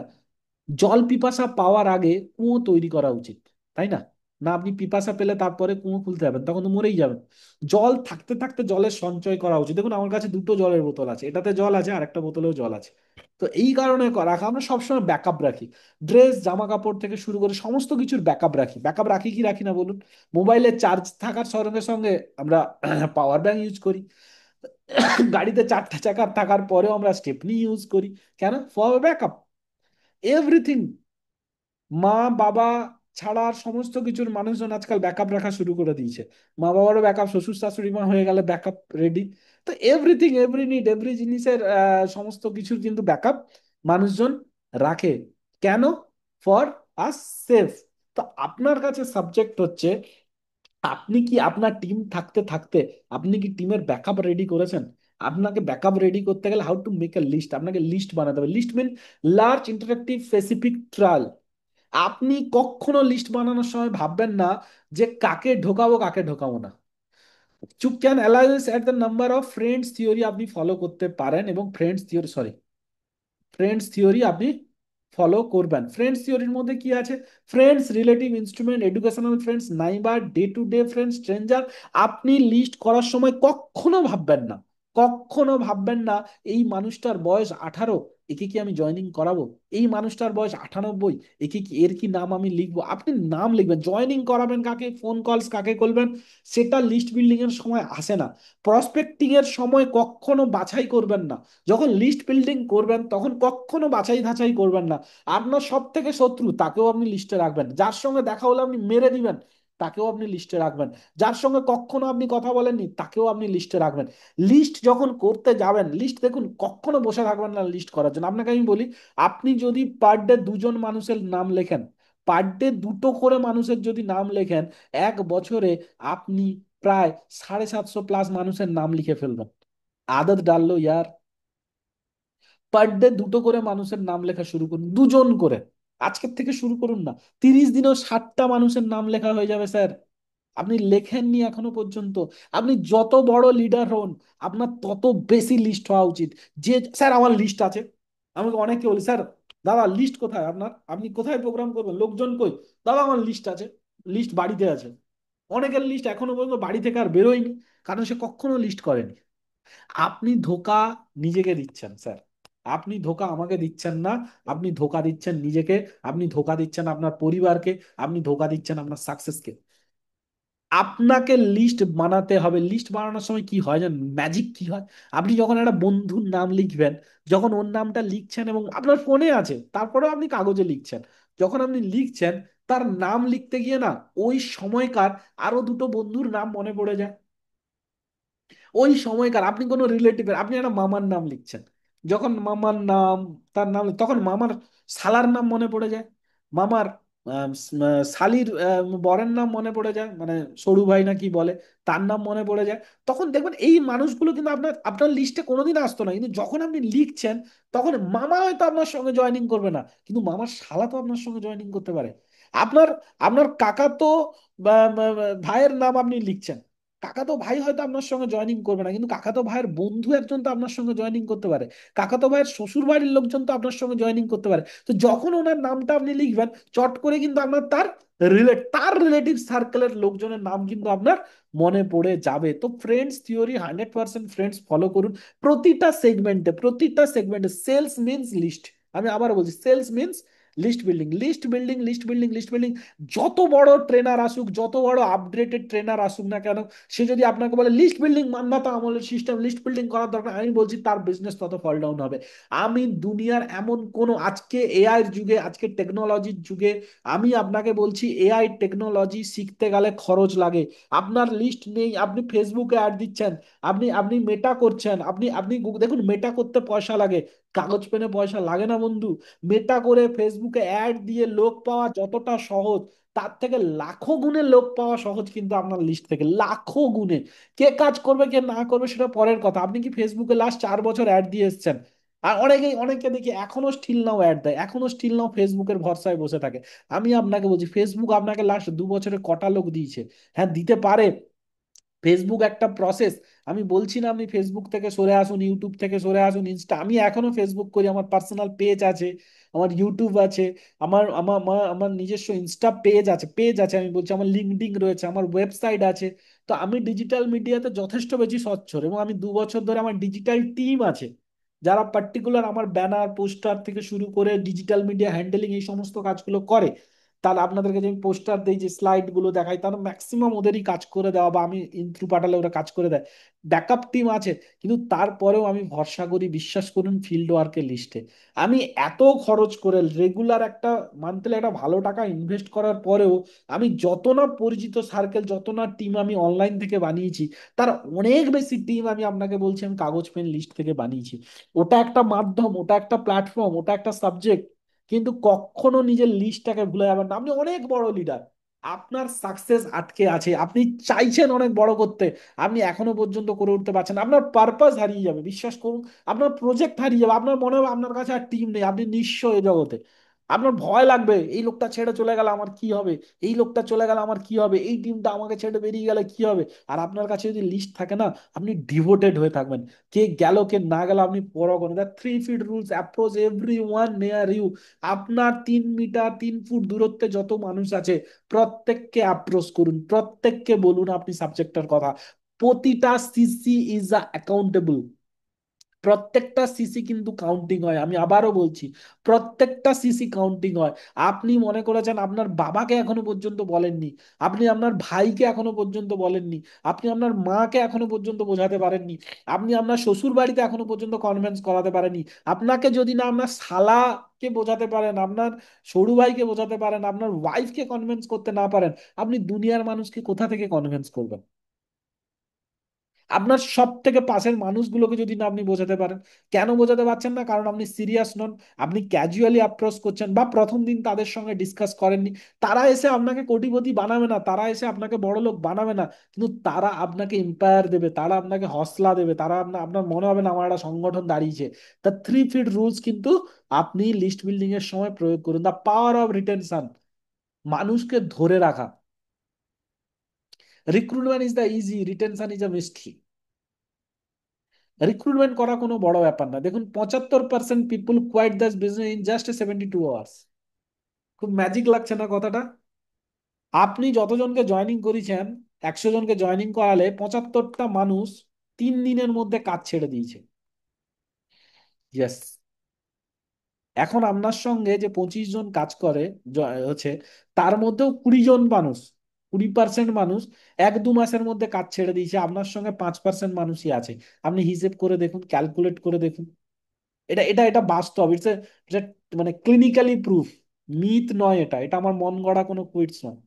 জল পিপাসা পাওয়ার আগে কুয়ো তৈরি করা উচিত, তাই না? না, আপনি পিপাসা পেলে তারপরে কুয়ো খুলতে যাবেন, তখন তো মরেই যাবেন। জল থাকতে থাকতে জলের সঞ্চয় করা উচিত। দেখুন আমার কাছে দুটো জলের বোতল আছে, এটাতে জল আছে আর একটা বোতলেও জল আছে। তো এই কারণে রাখা, আমরা সবসময় ব্যাকআপ রাখি। ড্রেস, জামা কাপড় থেকে শুরু করে সমস্ত কিছুর ব্যাকআপ রাখি। ব্যাকআপ রাখি কি রাখি না বলুন? মোবাইলে চার্জ থাকার সঙ্গে সঙ্গে আমরা পাওয়ার ব্যাংক ইউজ করি। গাড়িতে 4টা চাকা থাকার পরেও আমরা স্টেপনি ইউজ করি। কেন? For backup. এভরিথিং। মা বাবা ছাড়া আর সমস্ত কিছুর মানুষজন আজকাল ব্যাকআপ রাখা শুরু করে দিয়েছে। মা বাবারও ব্যাকআপ, শ্বশুর শাশুড়ি মা হয়ে গেলে ব্যাকআপ রেডি। তো এভরিথিং, এভরি নিড, এভরি জিনিসের সমস্ত কিছুর কিন্তু ব্যাকআপ মানুষজন রাখে। কেন? For us safe. তো আপনার কাছে সাবজেক্ট হচ্ছে, আপনি কি আপনার টিম থাকতে থাকতে আপনি কি টিমের ব্যাকআপ রেডি করেছেন? আপনাকে ব্যাকআপ রেডি করতে গেলে how to make a list, আপনাকে লিস্ট বানাতে হবে। List mean large interactive specific trial. আপনি কখনো লিস্ট বানানোর সময় ভাববেন না যে কাকে ঢোকাবো কাকে ঢোকাবো না। চুপ can allowance at the number of friends theory আপনি ফলো করতে পারেন, এবং friends theory, sorry, friends theory আপনি ফলো করবেন। ফ্রেন্ডস থিওরির মধ্যে কি আছে? Friends, relative, instrument, educational friends, neighbour, day to day friends, stranger. আপনি লিস্ট করার সময় কখনো ভাববেন না, কখনো ভাববেন না এই মানুষটার বয়স 18, একে কি আমি জয়েনিং করাবো? এই মানুষটার বয়স 98, একে কি, এর কি নাম আমি লিখবো? আপনি নাম লিখবেন, জয়েনিং করাবেন কাকে, ফোন কলস কাকে করবেন, সেটা লিস্ট বিল্ডিং এর সময় আসে না। প্রসপেক্টিং এর সময় কখনো বাছাই করবেন না। যখন লিস্ট বিল্ডিং করবেন তখন কখনো বাছাই ধাছাই করবেন না। আপনার সব থেকে শত্রু তাকেও আপনি লিস্টে রাখবেন, যার সঙ্গে দেখা হলে আপনি মেরে দিবেন তাকেও আপনি লিস্টে রাখবেন, যার সঙ্গে কখনো আপনি কথা বলেননি তাকেও আপনি লিস্টে রাখবেন। লিস্ট যখন করতে যাবেন, লিস্ট দেখুন কখনো বসে থাকবেন না লিস্ট করার জন্য। আপনাকে আমি বলি, আপনি যদি পার ডে 2জন মানুষের নাম লেখেন, পার ডে 2টো করে মানুষের যদি নাম লেখেন, 1 বছরে আপনি প্রায় 750 প্লাস মানুষের নাম লিখে ফেলবেন। আদত ডাললো ইয়ার। পার ডে 2টো করে মানুষের নাম লেখা শুরু করুন, 2জন করে। আজকের থেকে শুরু করুন না, 30 দিনেও 60টা মানুষের নাম লেখা হয়ে যাবে স্যার। আপনি লেখেননি এখনো পর্যন্ত। আপনি যত বড় লিডার হন, আপনার তত বেশি লিস্ট হওয়া উচিত। যে স্যার আমার লিস্ট আছে, আমাকে অনেকে বলি স্যার দাদা লিস্ট কোথায় আপনার, আপনি কোথায় প্রোগ্রাম করবেন, লোকজন কই? দাদা আমার লিস্ট আছে, লিস্ট বাড়িতে আছে। অনেকের লিস্ট এখনো পর্যন্ত বাড়ি থেকে আর বেরোয়নি, কারণ সে কখনো লিস্ট করেনি। আপনি ধোকা নিজেকে দিচ্ছেন স্যার, আপনি ধোকা আমাকে দিচ্ছেন না, আপনি ধোকা দিচ্ছেন নিজেকে, আপনি ধোকা দিচ্ছেন আপনার পরিবারকে, আপনি ধোকা দিচ্ছেন আপনার সাকসেসকে। আপনাকে লিস্ট বানাতে হবে। লিস্ট বানানোর সময় কি হয় জানেন, ম্যাজিক কি হয়? আপনি যখন একটা বন্ধুর নাম লিখবেন, যখন ওর নামটা লিখছেন এবং আপনার ফোনে আছে, তারপরেও আপনি কাগজে লিখছেন, যখন আপনি লিখছেন তার নাম লিখতে গিয়ে না ওই সময়কার আরো দুটো বন্ধুর নাম মনে পড়ে যায়। ওই সময়কার আপনি কোনো রিলেটিভের, আপনি একটা মামার নাম লিখছেন, যখন মামার নাম, তার নাম, তখন মামার শালার নাম মনে পড়ে যায়, মামার শালির বরের নাম মনে পড়ে যায়, মানে সরু ভাই না কি বলে, তার নাম মনে পড়ে যায়। তখন দেখবেন এই মানুষগুলো কিন্তু আপনার আপনার লিস্টে কোনোদিন আসতো না, কিন্তু যখন আপনি লিখছেন তখন মামা হয়তো আপনার সঙ্গে জয়েনিং করবে না, কিন্তু মামার শালা তো আপনার সঙ্গে জয়েনিং করতে পারে। আপনার আপনার কাকা তো ভাইয়ের নাম আপনি লিখছেন, কাকাতো ভাই হয়তো আপনার সঙ্গে জয়েনিং করবে না, কিন্তু কাকাতো ভাইয়ের বন্ধু একজন তো আপনার সঙ্গে জয়েনিং করতে পারে, কাকাতো ভাইয়ের শ্বশুর বাড়ির লোকজন তো আপনার সঙ্গে জয়েনিং করতে পারে। তো যখন ওনার নামটা আপনি লিখবেন, চট করে কিন্তু আপনার তার রিলেটিভ সার্কেলের লোকজনের নাম কিন্তু আপনার মনে পড়ে যাবে। তো ফ্রেন্ডস থিওরি 100% ফ্রেন্ডস ফলো করুন। প্রতিটা সেগমেন্টে সেলস মিনস লিস্ট। আমি আবার বলছি, sales means list building, list building, list building, list building. যত বড় ট্রেনার আসুক, যত বড় আপডেটেড ট্রেনার আসুক না কেন, সে যদি আপনাকে বলে লিস্ট বিল্ডিং মান্নাতা আমলের সিস্টেম, লিস্ট বিল্ডিং করার দরকার, আমি বলছি তার বিজনেস তত ফল ডাউন হবে। আমি দুনিয়ার এমন কোন, আজকে এআই এর যুগে, আজকে টেকনোলজির যুগে, আমি আপনাকে বলছি এআই টেকনোলজি শিখতে গেলে খরচ লাগে। আপনার লিস্ট নেই, আপনি ফেসবুকে অ্যাড দিচ্ছেন, আপনি আপনি মেটা করছেন, আপনি আপনি দেখুন মেটা করতে পয়সা লাগে, কাগজ পেনে পয়সা লাগে না বন্ধু। মেটা করে ফেসবুকে অ্যাড দিয়ে লোক পাওয়া যতটা সহজ, তার থেকে লাখো গুণে লোক পাওয়া সহজ কিন্তু আপনার লিস্ট থেকে, লাখো গুণে। কে কাজ করবে কে না করবে সেটা পরের কথা। আপনি কি ফেসবুকে লাস্ট 4 বছর অ্যাড দিয়ে এসেছেন? আর অনেকে দেখি এখনো স্টিল নাও অ্যাড দেয়, এখনো স্টিল নাও ফেসবুকের ভরসায় বসে থাকে। আমি আপনাকে বলছি, ফেসবুক আপনাকে লাস্ট 2 বছরে কটা লোক দিয়েছে? হ্যাঁ দিতে পারে, ফেসবুক একটা প্রসেস। আমি বলছি না আপনি ফেসবুক থেকে সরে আসুন, ইউটিউব থেকে সরে আসুন, ইনস্টা, আমি এখনো ফেসবুক করি, আমার পার্সোনাল পেজ আছে, আমার ইউটিউব আছে, আমার আমার আমার আমার নিজস্ব ইনস্টা পেজ আছে, আমি বলছি আমার লিঙ্কডিন রয়েছে, আমার ওয়েবসাইট আছে। তো আমি ডিজিটাল মিডিয়াতে যথেষ্ট বেশি সচ্ছল, এবং আমি 2 বছর ধরে আমার ডিজিটাল টিম আছে, যারা পার্টিকুলার আমার ব্যানার পোস্টার থেকে শুরু করে ডিজিটাল মিডিয়া হ্যান্ডেলিং এই সমস্ত কাজগুলো করে। তাহলে আপনাদেরকে যে আমি পোস্টার দিই, যে স্লাইড গুলো দেখাই, তার ম্যাক্সিমাম ওদেরই কাজ করে দেওয়া, বা আমি ইনথ্রু পাঠালে ওরা কাজ করে দেয়। ব্যাকআপ টিম আছে, কিন্তু তারপরেও আমি ভরসা করি, বিশ্বাস করুন, ফিল্ড ওয়ার্কের লিস্টে। আমি এত খরচ করে রেগুলার একটা মান্থলি একটা ভালো টাকা ইনভেস্ট করার পরেও, আমি যত না পরিচিত সার্কেল, যত না টিম আমি অনলাইন থেকে বানিয়েছি, তার অনেক বেশি টিম আমি আপনাকে বলছি আমি কাগজ পেন লিস্ট থেকে বানিয়েছি। ওটা একটা মাধ্যম, ওটা একটা প্ল্যাটফর্ম, ওটা একটা সাবজেক্ট, কিন্তু কখনো নিজের লিস্টটাকে ভুলে যাবেন না। আপনি অনেক বড় লিডার, আপনার সাকসেস আটকে আছে, আপনি চাইছেন অনেক বড় করতে, আপনি এখনো পর্যন্ত করে উঠতে পারছেন না, আপনার পারপাস হারিয়ে যাবে, বিশ্বাস করুন। আপনার প্রজেক্ট হারিয়ে যাবে, আপনার মনে হবে আপনার কাছে আর টিম নেই, আপনি নিঃস্ব এই জগতে। আপনার ভয় লাগবে, এই লোকটা ছেড়ে চলে গেলে আমার কি হবে, এই লোকটা চলে গেলে আমার কি হবে, এই টিমটা আমাকে ছেড়ে বেরিয়ে গেলে কি হবে। আর আপনার কাছে যদি লিস্ট থাকে না, আপনি ডিভোটেড হয়ে থাকবেন। কে গেল কে না গেল আপনি পরোয়া করেন। The 3 feet rules approach every one near you. আপনার 3 মিটার 3 ফুট দূরত্বে যত মানুষ আছে, প্রত্যেককে অ্যাপ্রোচ করুন, প্রত্যেককে বলুন আপনি সাবজেক্টের কথা। প্রতিটা সিসি ইজ আ অ্যাকাউন্টেবল। প্রত্যেকটা সিসি কিন্তু কাউন্টিং হয়, আমি আবারও বলছি, প্রত্যেকটা সিসি কাউন্টিং হয়। আপনি মনে করেছেন আপনার বাবাকে এখনো পর্যন্ত বলেননি, আপনি আপনার ভাইকে এখনো পর্যন্ত বলেননি, আপনি আপনার মাকে এখনো পর্যন্ত বোঝাতে পারেননি, আপনি আপনার শ্বশুর বাড়িতে এখনো পর্যন্ত কনভিন্স করাতে পারেননি। আপনাকে যদি না আপনার শালাকে বোঝাতে পারেন, আপনার সরু ভাইকে বোঝাতে পারেন, আপনার ওয়াইফকে কনভিন্স করতে না পারেন, আপনি দুনিয়ার মানুষকে কোথা থেকে কনভিন্স করবেন? আপনার সব থেকে পাশের মানুষগুলোকে যদি না আপনি বোঝাতে পারেন। কেন বোঝাতে পারছেন না? কারণ আপনি সিরিয়াস নন, আপনি ক্যাজুয়ালি অ্যাপ্রোচ করছেন, বা প্রথম দিন তাদের সঙ্গে ডিসকাস করেননি। তারা এসে আপনাকে কোটিপতি বানাবে না, তারা এসে আপনাকে বড়লোক বানাবে না, কিন্তু তারা আপনাকে এম্পায়ার দেবে, তারা আপনাকে হসলা দেবে, তারা আপনার মনে হবে না আমার একটা সংগঠন দাঁড়িয়েছে। তা 3 ফিট রুলস কিন্তু আপনি লিস্ট বিল্ডিং এর সময় প্রয়োগ করুন। দ্য পাওয়ার অফ রিটেনশন, মানুষকে ধরে রাখা। Recruitment is the easy, retention is a mystery. Recruitment করা কোনো বড় ব্যাপার না। দেখুন 75% people quit this business in just 72 hours. খুব ম্যাজিক লাগছে না কথাটা? আপনি যতজনকে জয়েনিং করেছেন, 100 জনকে জয়েনিং করালে 75টা মানুষ 3 দিনের মধ্যে কাজ ছেড়ে দিয়েছে। ইয়েস। এখন আপনার সঙ্গে যে 25 জন কাজ করে হচ্ছে, তার মধ্যেও 20 জন মানুষ, 20% মানুষ 1-2 মাসের মধ্যে কাজ ছেড়ে দিয়েছে, আপনার সঙ্গে 5% মানুষই আছে। আপনি হিসেব করে দেখুন, ক্যালকুলেট করে দেখুন। এটা এটা এটা বাস্তব, ইটস মানে ক্লিনিক্যালি প্রুফ। মিথ নয়, এটা এটা আমার মন গড়া কোনো কুইটস নয়,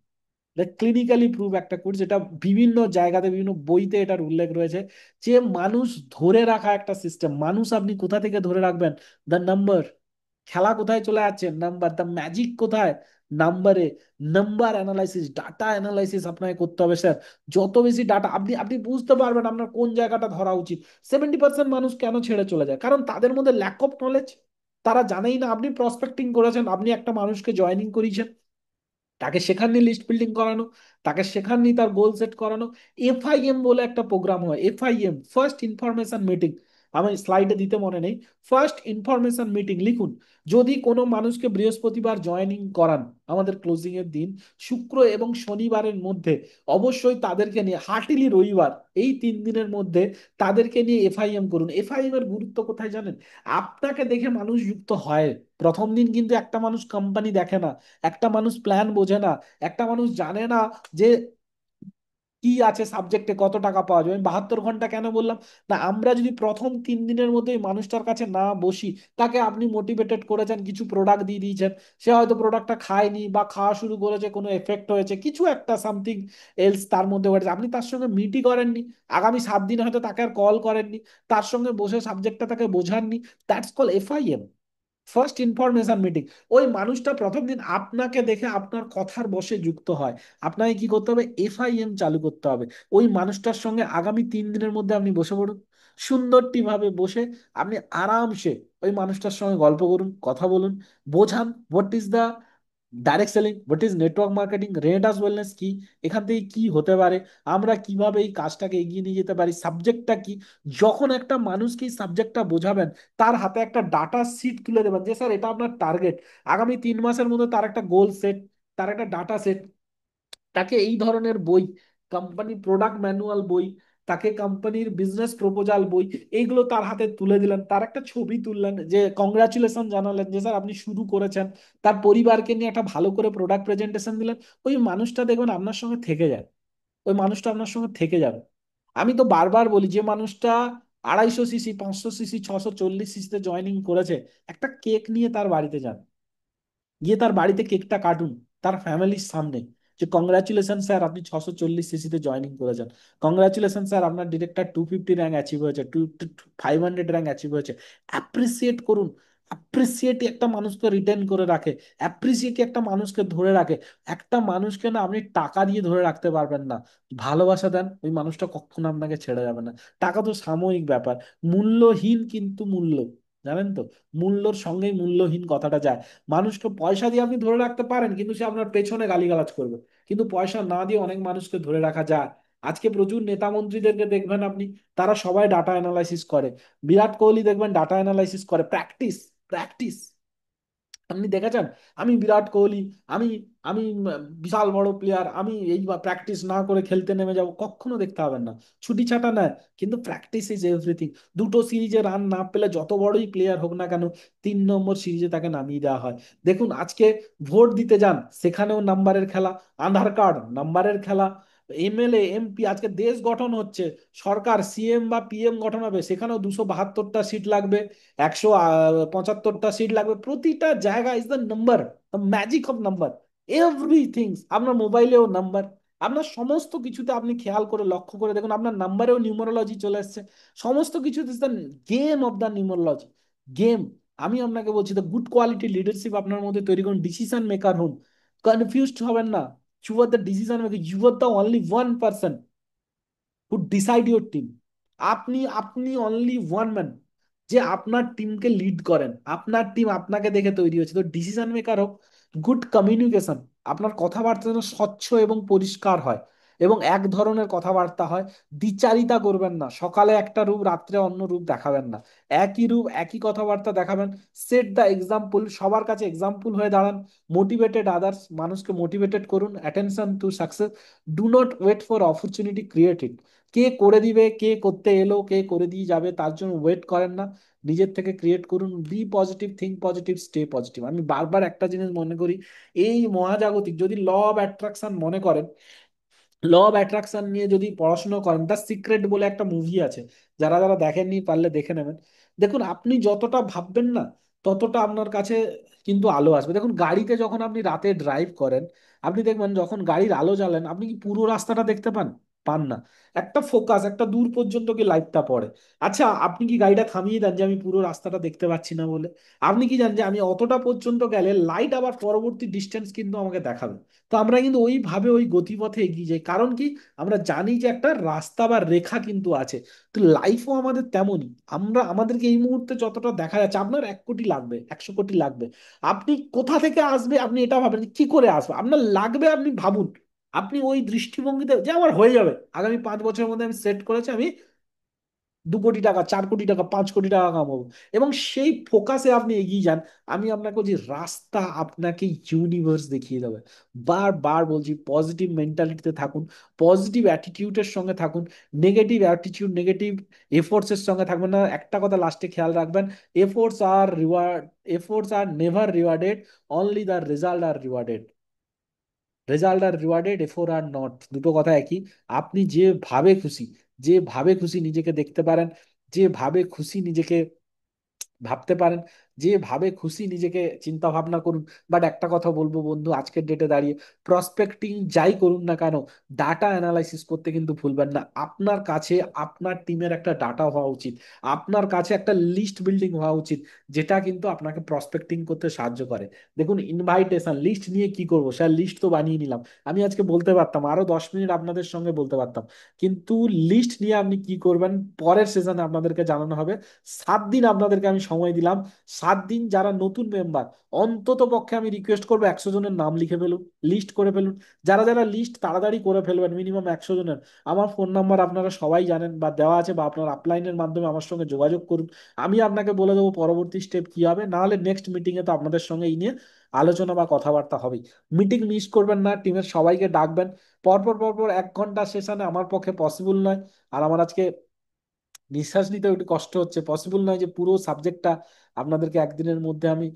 ক্লিনিক্যালি প্রুভ একটা কোর্স, যেটা বিভিন্ন জায়গাতে বিভিন্ন বইতে এটার উল্লেখ রয়েছে, যে মানুষ ধরে রাখা একটা সিস্টেম। মানুষ আপনি কোথা থেকে ধরে রাখবেন? The number. খেলা কোথায় চলে যাচ্ছে? নাম্বার। দ্য ম্যাজিক কোথায়? নাম্বারে। নাম্বার অ্যানালাইসিস, ডাটা অ্যানালাইসিস আপনাকে করতে হবে স্যার। যত বেশি ডাটা আপনি আপনি বুঝতে পারবেন আপনার কোন জায়গাটা ধরা উচিত। 70% মানুষ কেন ছেড়ে চলে যায়? কারণ তাদের মধ্যে ল্যাক অফ নলেজ। তারা জানেই না। আপনি প্রসপেক্টিং করেছেন, আপনি একটা মানুষকে জয়েনিং করিয়েছেন, তাকে শেখাননি লিস্ট বিল্ডিং করানো, তাকে শেখাননি তার গোল সেট করানো। এফআইএম বলে একটা প্রোগ্রাম হয়, এফআইএম, ফার্স্ট ইনফরমেশন মিটিং। আমি স্লাইডে দিতে মনে নেই। ফার্স্ট ইনফরমেশন মিটিং লিখুন। যদি কোনো মানুষকে বৃহস্পতিবার জয়েনিং করান আমাদের ক্লোজিং এর দিন, শুক্র এবং শনিবারের মধ্যে অবশ্যই তাদেরকে নিয়ে, হার্টিলি রবিবার, এই 3 দিনের মধ্যে তাদেরকে নিয়ে এফআইএম করুন। এফআইএম এর গুরুত্ব কোথায় জানেন? আপনাকে দেখে মানুষ যুক্ত হয়। প্রথম দিন কিন্তু একটা মানুষ কোম্পানি দেখে না, একটা মানুষ প্ল্যান বোঝে না, একটা মানুষ জানে না যে কি আছে সাবজেক্টে, কত টাকা পাওয়া যাবে। আমি 72 ঘন্টা কেন বললাম? না, আমরা যদি প্রথম 3 দিনের মধ্যে ওই মানুষটার কাছে না বসি, তাকে আপনি মোটিভেটেড করেছেন, কিছু প্রোডাক্ট দিয়ে দিয়েছেন, সে হয়তো প্রোডাক্টটা খায়নি বা খাওয়া শুরু করেছে, কোনো এফেক্ট হয়েছে, কিছু একটা সামথিং এলস তার মধ্যে হয়েছে, আপনি তার সঙ্গে মিটই করেননি, আগামী 7 দিন হয়তো তাকে আর কল করেননি, তার সঙ্গে বসে সাবজেক্টটা তাকে বোঝাননি, that's call FIM, first information meeting. ওই মানুষটা প্রথম দিন আপনাকে দেখে আপনার কথার বশে যুক্ত হয়। আপনাকে কি করতে হবে? এফআইএম চালু করতে হবে। ওই মানুষটার সঙ্গে আগামী 3 দিনের মধ্যে আপনি বসে পড়ুন, সুন্দরটি ভাবে বসে আপনি আরামসে ওই মানুষটার সঙ্গে গল্প করুন, কথা বলুন, বোঝান what is the direct selling, what is network marketing, rate us wellness কি, এখান থেকে কি হতে পারে, আমরা কিভাবে এই কাজটাকে এগিয়ে নিয়ে যেতে পারি, সাবজেক্টটা কি। যখন একটা মানুষকে এই সাবজেক্টটা বোঝাবেন, তার হাতে একটা ডাটা শিট তুলে দেবেন যে স্যার এটা আপনার টার্গেট, আগামী 3 মাসের মধ্যে তার একটা গোল সেট, তার একটা ডাটা সেট, তাকে এই ধরনের বই, কোম্পানি প্রোডাক্ট ম্যানুয়াল বই, তাকে কোম্পানির বিজনেস প্রপোজাল বই, এইগুলো তার হাতে তুলে দিলেন, তার একটা ছবি তুললেন, যে কংগ্রাচুলেশন জানালেন যে স্যার আপনি শুরু করেছেন, তার পরিবারকে নিয়ে একটা ভালো করে প্রোডাক্ট প্রেজেন্টেশন দিলেন। ওই মানুষটা দেখবেন আপনার সঙ্গে থেকে যায়, ওই মানুষটা আপনার সঙ্গে থেকে যাবে। আমি তো বারবার বলি, যে মানুষটা 250 সিসি, 500 সিসি, 640 সিসিতে জয়েনিং করেছে, একটা কেক নিয়ে তার বাড়িতে যান, গিয়ে তার বাড়িতে কেকটা কাটুন তার ফ্যামিলির সামনে, যে কংগ্রাচুলেশন স্যার আপনি 640 সিসিতে জয়েনিং করেছেন, কংগ্রাচুলেশন স্যার আপনার ডিরেক্টর 250 র্যাঙ্ক অ্যাচিভ হয়েছে, 500 র্যাঙ্ক অ্যাচিভ হয়েছে। অ্যাপ্রিসিয়েট করুন। অ্যাপ্রিসিয়েট একটা মানুষকে রিটেন করে রাখে, অ্যাপ্রিসিয়েট একটা মানুষকে ধরে রাখে। একটা মানুষকে না আপনি টাকা দিয়ে ধরে রাখতে পারবেন না, ভালোবাসা দেন, ওই মানুষটা কখনো আপনাকে ছেড়ে যাবে না। টাকা তো সাময়িক ব্যাপার, মূল্যহীন কিন্তু মূল্য, জানেন তো, মূল্যর সঙ্গেই মূল্যহীন কথাটা যায়। মানুষকে পয়সা দিয়ে আপনি ধরে রাখতে পারেন, কিন্তু সে আপনার পেছনে গালিগালাজ করবে, কিন্তু পয়সা না দিয়ে অনেক মানুষকে ধরে রাখা যায়। আজকে প্রচুর নেতা মন্ত্রীদেরকে দেখবেন আপনি, তারা সবাই ডাটা অ্যানালাইসিস করে। বিরাট কোহলি দেখবেন ডাটা অ্যানালাইসিস করে, প্র্যাকটিস, প্র্যাকটিস। আপনি দেখেছেন? আমি বিরাট কোহলি, আমি আমি বিশাল বড় প্লেয়ার, আমি এই প্র্যাকটিস না করে খেলতে নেমে যাব, কখনো দেখতে পাবেন না। ছুটি ছাটা নেয়, কিন্তু প্র্যাকটিস ইজ এভরিথিং। দুটো সিরিজে রান না পেলে যত বড়ই প্লেয়ার হোক না কেন, 3 নম্বর সিরিজে তাকে নামিয়ে দেওয়া হয়। দেখুন আজকে ভোট দিতে যান, সেখানেও নাম্বারের খেলা, আধার কার্ড নাম্বারের খেলা, এমএলএ এমপি, আজকে দেশ গঠন হচ্ছে, সরকার সিএম বা পিএম গঠন হবে, সেখানেও 272টা সিট লাগবে, 175টা সিট লাগবে, প্রতিটা জায়গা is the number, the magic of number. Everything, আপনার মোবাইলেও নাম্বার, আপনার সমস্ত কিছুতে আপনি খেয়াল করে লক্ষ্য করে দেখুন, আপনার নাম্বারেও নিউমারোলজি চলে এসছে, সমস্ত কিছু is the game of the numerology, game. আমি আপনাকে বলছি, দ্য গুড কোয়ালিটি লিডারশিপ আপনার মধ্যে তৈরি করুন, ডিসিশন মেকার হন, কনফিউজড হবেন না। You are the decision maker, you are the only one person who decide your team. আপনি আপনি অনলি ওয়ান ম্যান, যে আপনার টিমকে লিড করেন, আপনার টিম আপনাকে দেখে তৈরি হয়েছে। তো ডিসিশন মেকার হোক, গুড কমিউনিকেশন, আপনার কথাবার্তা যেন স্বচ্ছ এবং পরিষ্কার হয়, এবং এক ধরনের কথাবার্তা হয়। দ্বিচারিতা করবেন না, সকালে একটা রূপ রাত্রে অন্য রূপ দেখাবেন না, একই রূপ একই কথাবার্তা দেখাবেন। সেট দ্য এক্সাম্পল, সবার কাছে এক্সাম্পল হয়ে দাঁড়ান। মোটিভেটেড আদার্স, মানুষকে মোটিভেটেড করুন, attention to success. Do not wait for opportunity, create it. কে করে দিবে, কে করতে এলো, কে করে দিয়ে যাবে, তার জন্য ওয়েট করেন না, নিজের থেকে ক্রিয়েট করুন। Be positive, think positive, stay positive. আমি বারবার একটা জিনিস মনে করি, এই মহাজাগতিক যদি ল অফ অ্যাট্রাকশন মনে করেন, ল অফ অ্যাট্রাকশন নিয়ে যদি পড়াশোনা করেন, দ্য সিক্রেট বলে একটা মুভি আছে, যারা যারা দেখেননি পারলে দেখে নেবেন। দেখুন আপনি যতটা ভাববেন না, ততটা আপনার কাছে কিন্তু আলো আসবে। দেখুন গাড়িতে যখন আপনি রাতে ড্রাইভ করেন, আপনি দেখবেন যখন গাড়ির আলো জ্বালেন আপনি কি পুরো রাস্তাটা দেখতে পান? পান না। একটা ফোকাস, একটা দূর পর্যন্ত কি লাইটটা পড়ে। আচ্ছা, আপনি কি গাড়িটা থামিয়ে দেন যে আমি পুরো রাস্তাটা দেখতে পাচ্ছি না বলে? আপনি কি জানেন যে আমি অতটা পর্যন্ত গেলে লাইট আবার পরবর্তী ডিস্টেন্স কিন্তু আমাকে দেখাবে। তো আমরা কিন্তু ওইভাবে ওই গতিপথে এগিয়ে যাই, কারণ কি আমরা জানি যে একটা রাস্তা বা রেখা কিন্তু আছে। তো লাইফও আমাদের তেমনই। আমরা আমাদেরকে এই মুহূর্তে যতটা দেখা যাচ্ছে, আপনার 1 কোটি লাগবে, 100 কোটি লাগবে, আপনি কোথা থেকে আসবে আপনি এটা ভাবেন, কি করে আসবে আপনার লাগবে আপনি ভাবুন। আপনি ওই দৃষ্টিভঙ্গিতে যে আমার হয়ে যাবে, আগামী 5 বছরের মধ্যে আমি সেট করেছি আমি 2 কোটি টাকা, 4 কোটি টাকা, 5 কোটি টাকা কামাবো, এবং সেই ফোকাসে আপনি এগিয়ে যান। আমি আপনাকে বলছি রাস্তা আপনাকে ইউনিভার্স দেখিয়ে দেবে। বারবার বলছি পজিটিভ মেন্টালিটিতে থাকুন, পজিটিভ অ্যাটিটিউডের সঙ্গে থাকুন। নেগেটিভ অ্যাটিটিউড, নেগেটিভ এফোর্টস এর সঙ্গে থাকবেন না। একটা কথা লাস্টে খেয়াল রাখবেন, efforts are reward, efforts are never rewarded, only the result are rewarded. Result are rewarded, effort are not, দুটো কথা একই। আপনি যেভাবে খুশি, যেভাবে খুশি নিজেকে দেখতে পারেন, যেভাবে খুশি নিজেকে ভাবতে পারেন, যেভাবে খুশি নিজেকে চিন্তা ভাবনা করুন। বাট একটা কথা বলবো বন্ধু, আজকের ডেটে দাঁড়িয়ে প্রসপেক্টিং যাই করুন না কেন, ডাটা অ্যানালাইসিস করতে কিন্তু ভুলবেন না। আপনার কাছে আপনার টিমের একটা ডাটা হওয়া উচিত, আপনার কাছে একটা লিস্ট বিল্ডিং হওয়া উচিত, যেটা কিন্তু আপনাকে প্রসপেক্টিং করতে সাহায্য করে। দেখুন ইনভাইটেশন লিস্ট নিয়ে কি করবো, স্যার লিস্ট তো বানিয়ে নিলাম, আমি আজকে বলতে পারতাম আরো 10 মিনিট আপনাদের সঙ্গে বলতে পারতাম, কিন্তু লিস্ট নিয়ে আপনি কি করবেন পরের সেশনে আপনাদেরকে জানানো হবে। 7 দিন আপনাদেরকে আমি সময় দিলাম। 7 দিন যারা নতুন মেম্বার, অন্তত পক্ষে আমি রিকোয়েস্ট করবো 100 জনের নাম লিখে ফেলুন, লিস্ট করে ফেলুন। যারা যারা লিস্ট তাড়াতাড়ি করে ফেলবেন, মিনিমাম 100 জনের, আমার ফোন নাম্বার আপনারা সবাই জানেন বা দেওয়া আছে, বা আপনার আপলাইনের মাধ্যমে আমার সঙ্গে যোগাযোগ করুন। আমি আপনাকে বলে দেবো পরবর্তী স্টেপ কি হবে, না হলে নেক্সট মিটিং এ তো আপনাদের সঙ্গে এই নিয়ে আলোচনা বা কথাবার্তা হবেই। মিটিং মিস করবেন না, টিমের সবাইকে ডাকবেন। পরপর পরপর 1 ঘন্টা সেশনে আমার পক্ষে পসিবল নয়, আর আমার আজকে নিঃশ্বাস নিতে একটু কষ্ট হচ্ছে, পসিবল নয় যে পুরো সাবজেক্টটা আপনাদেরকে একদিনের মধ্যে আমি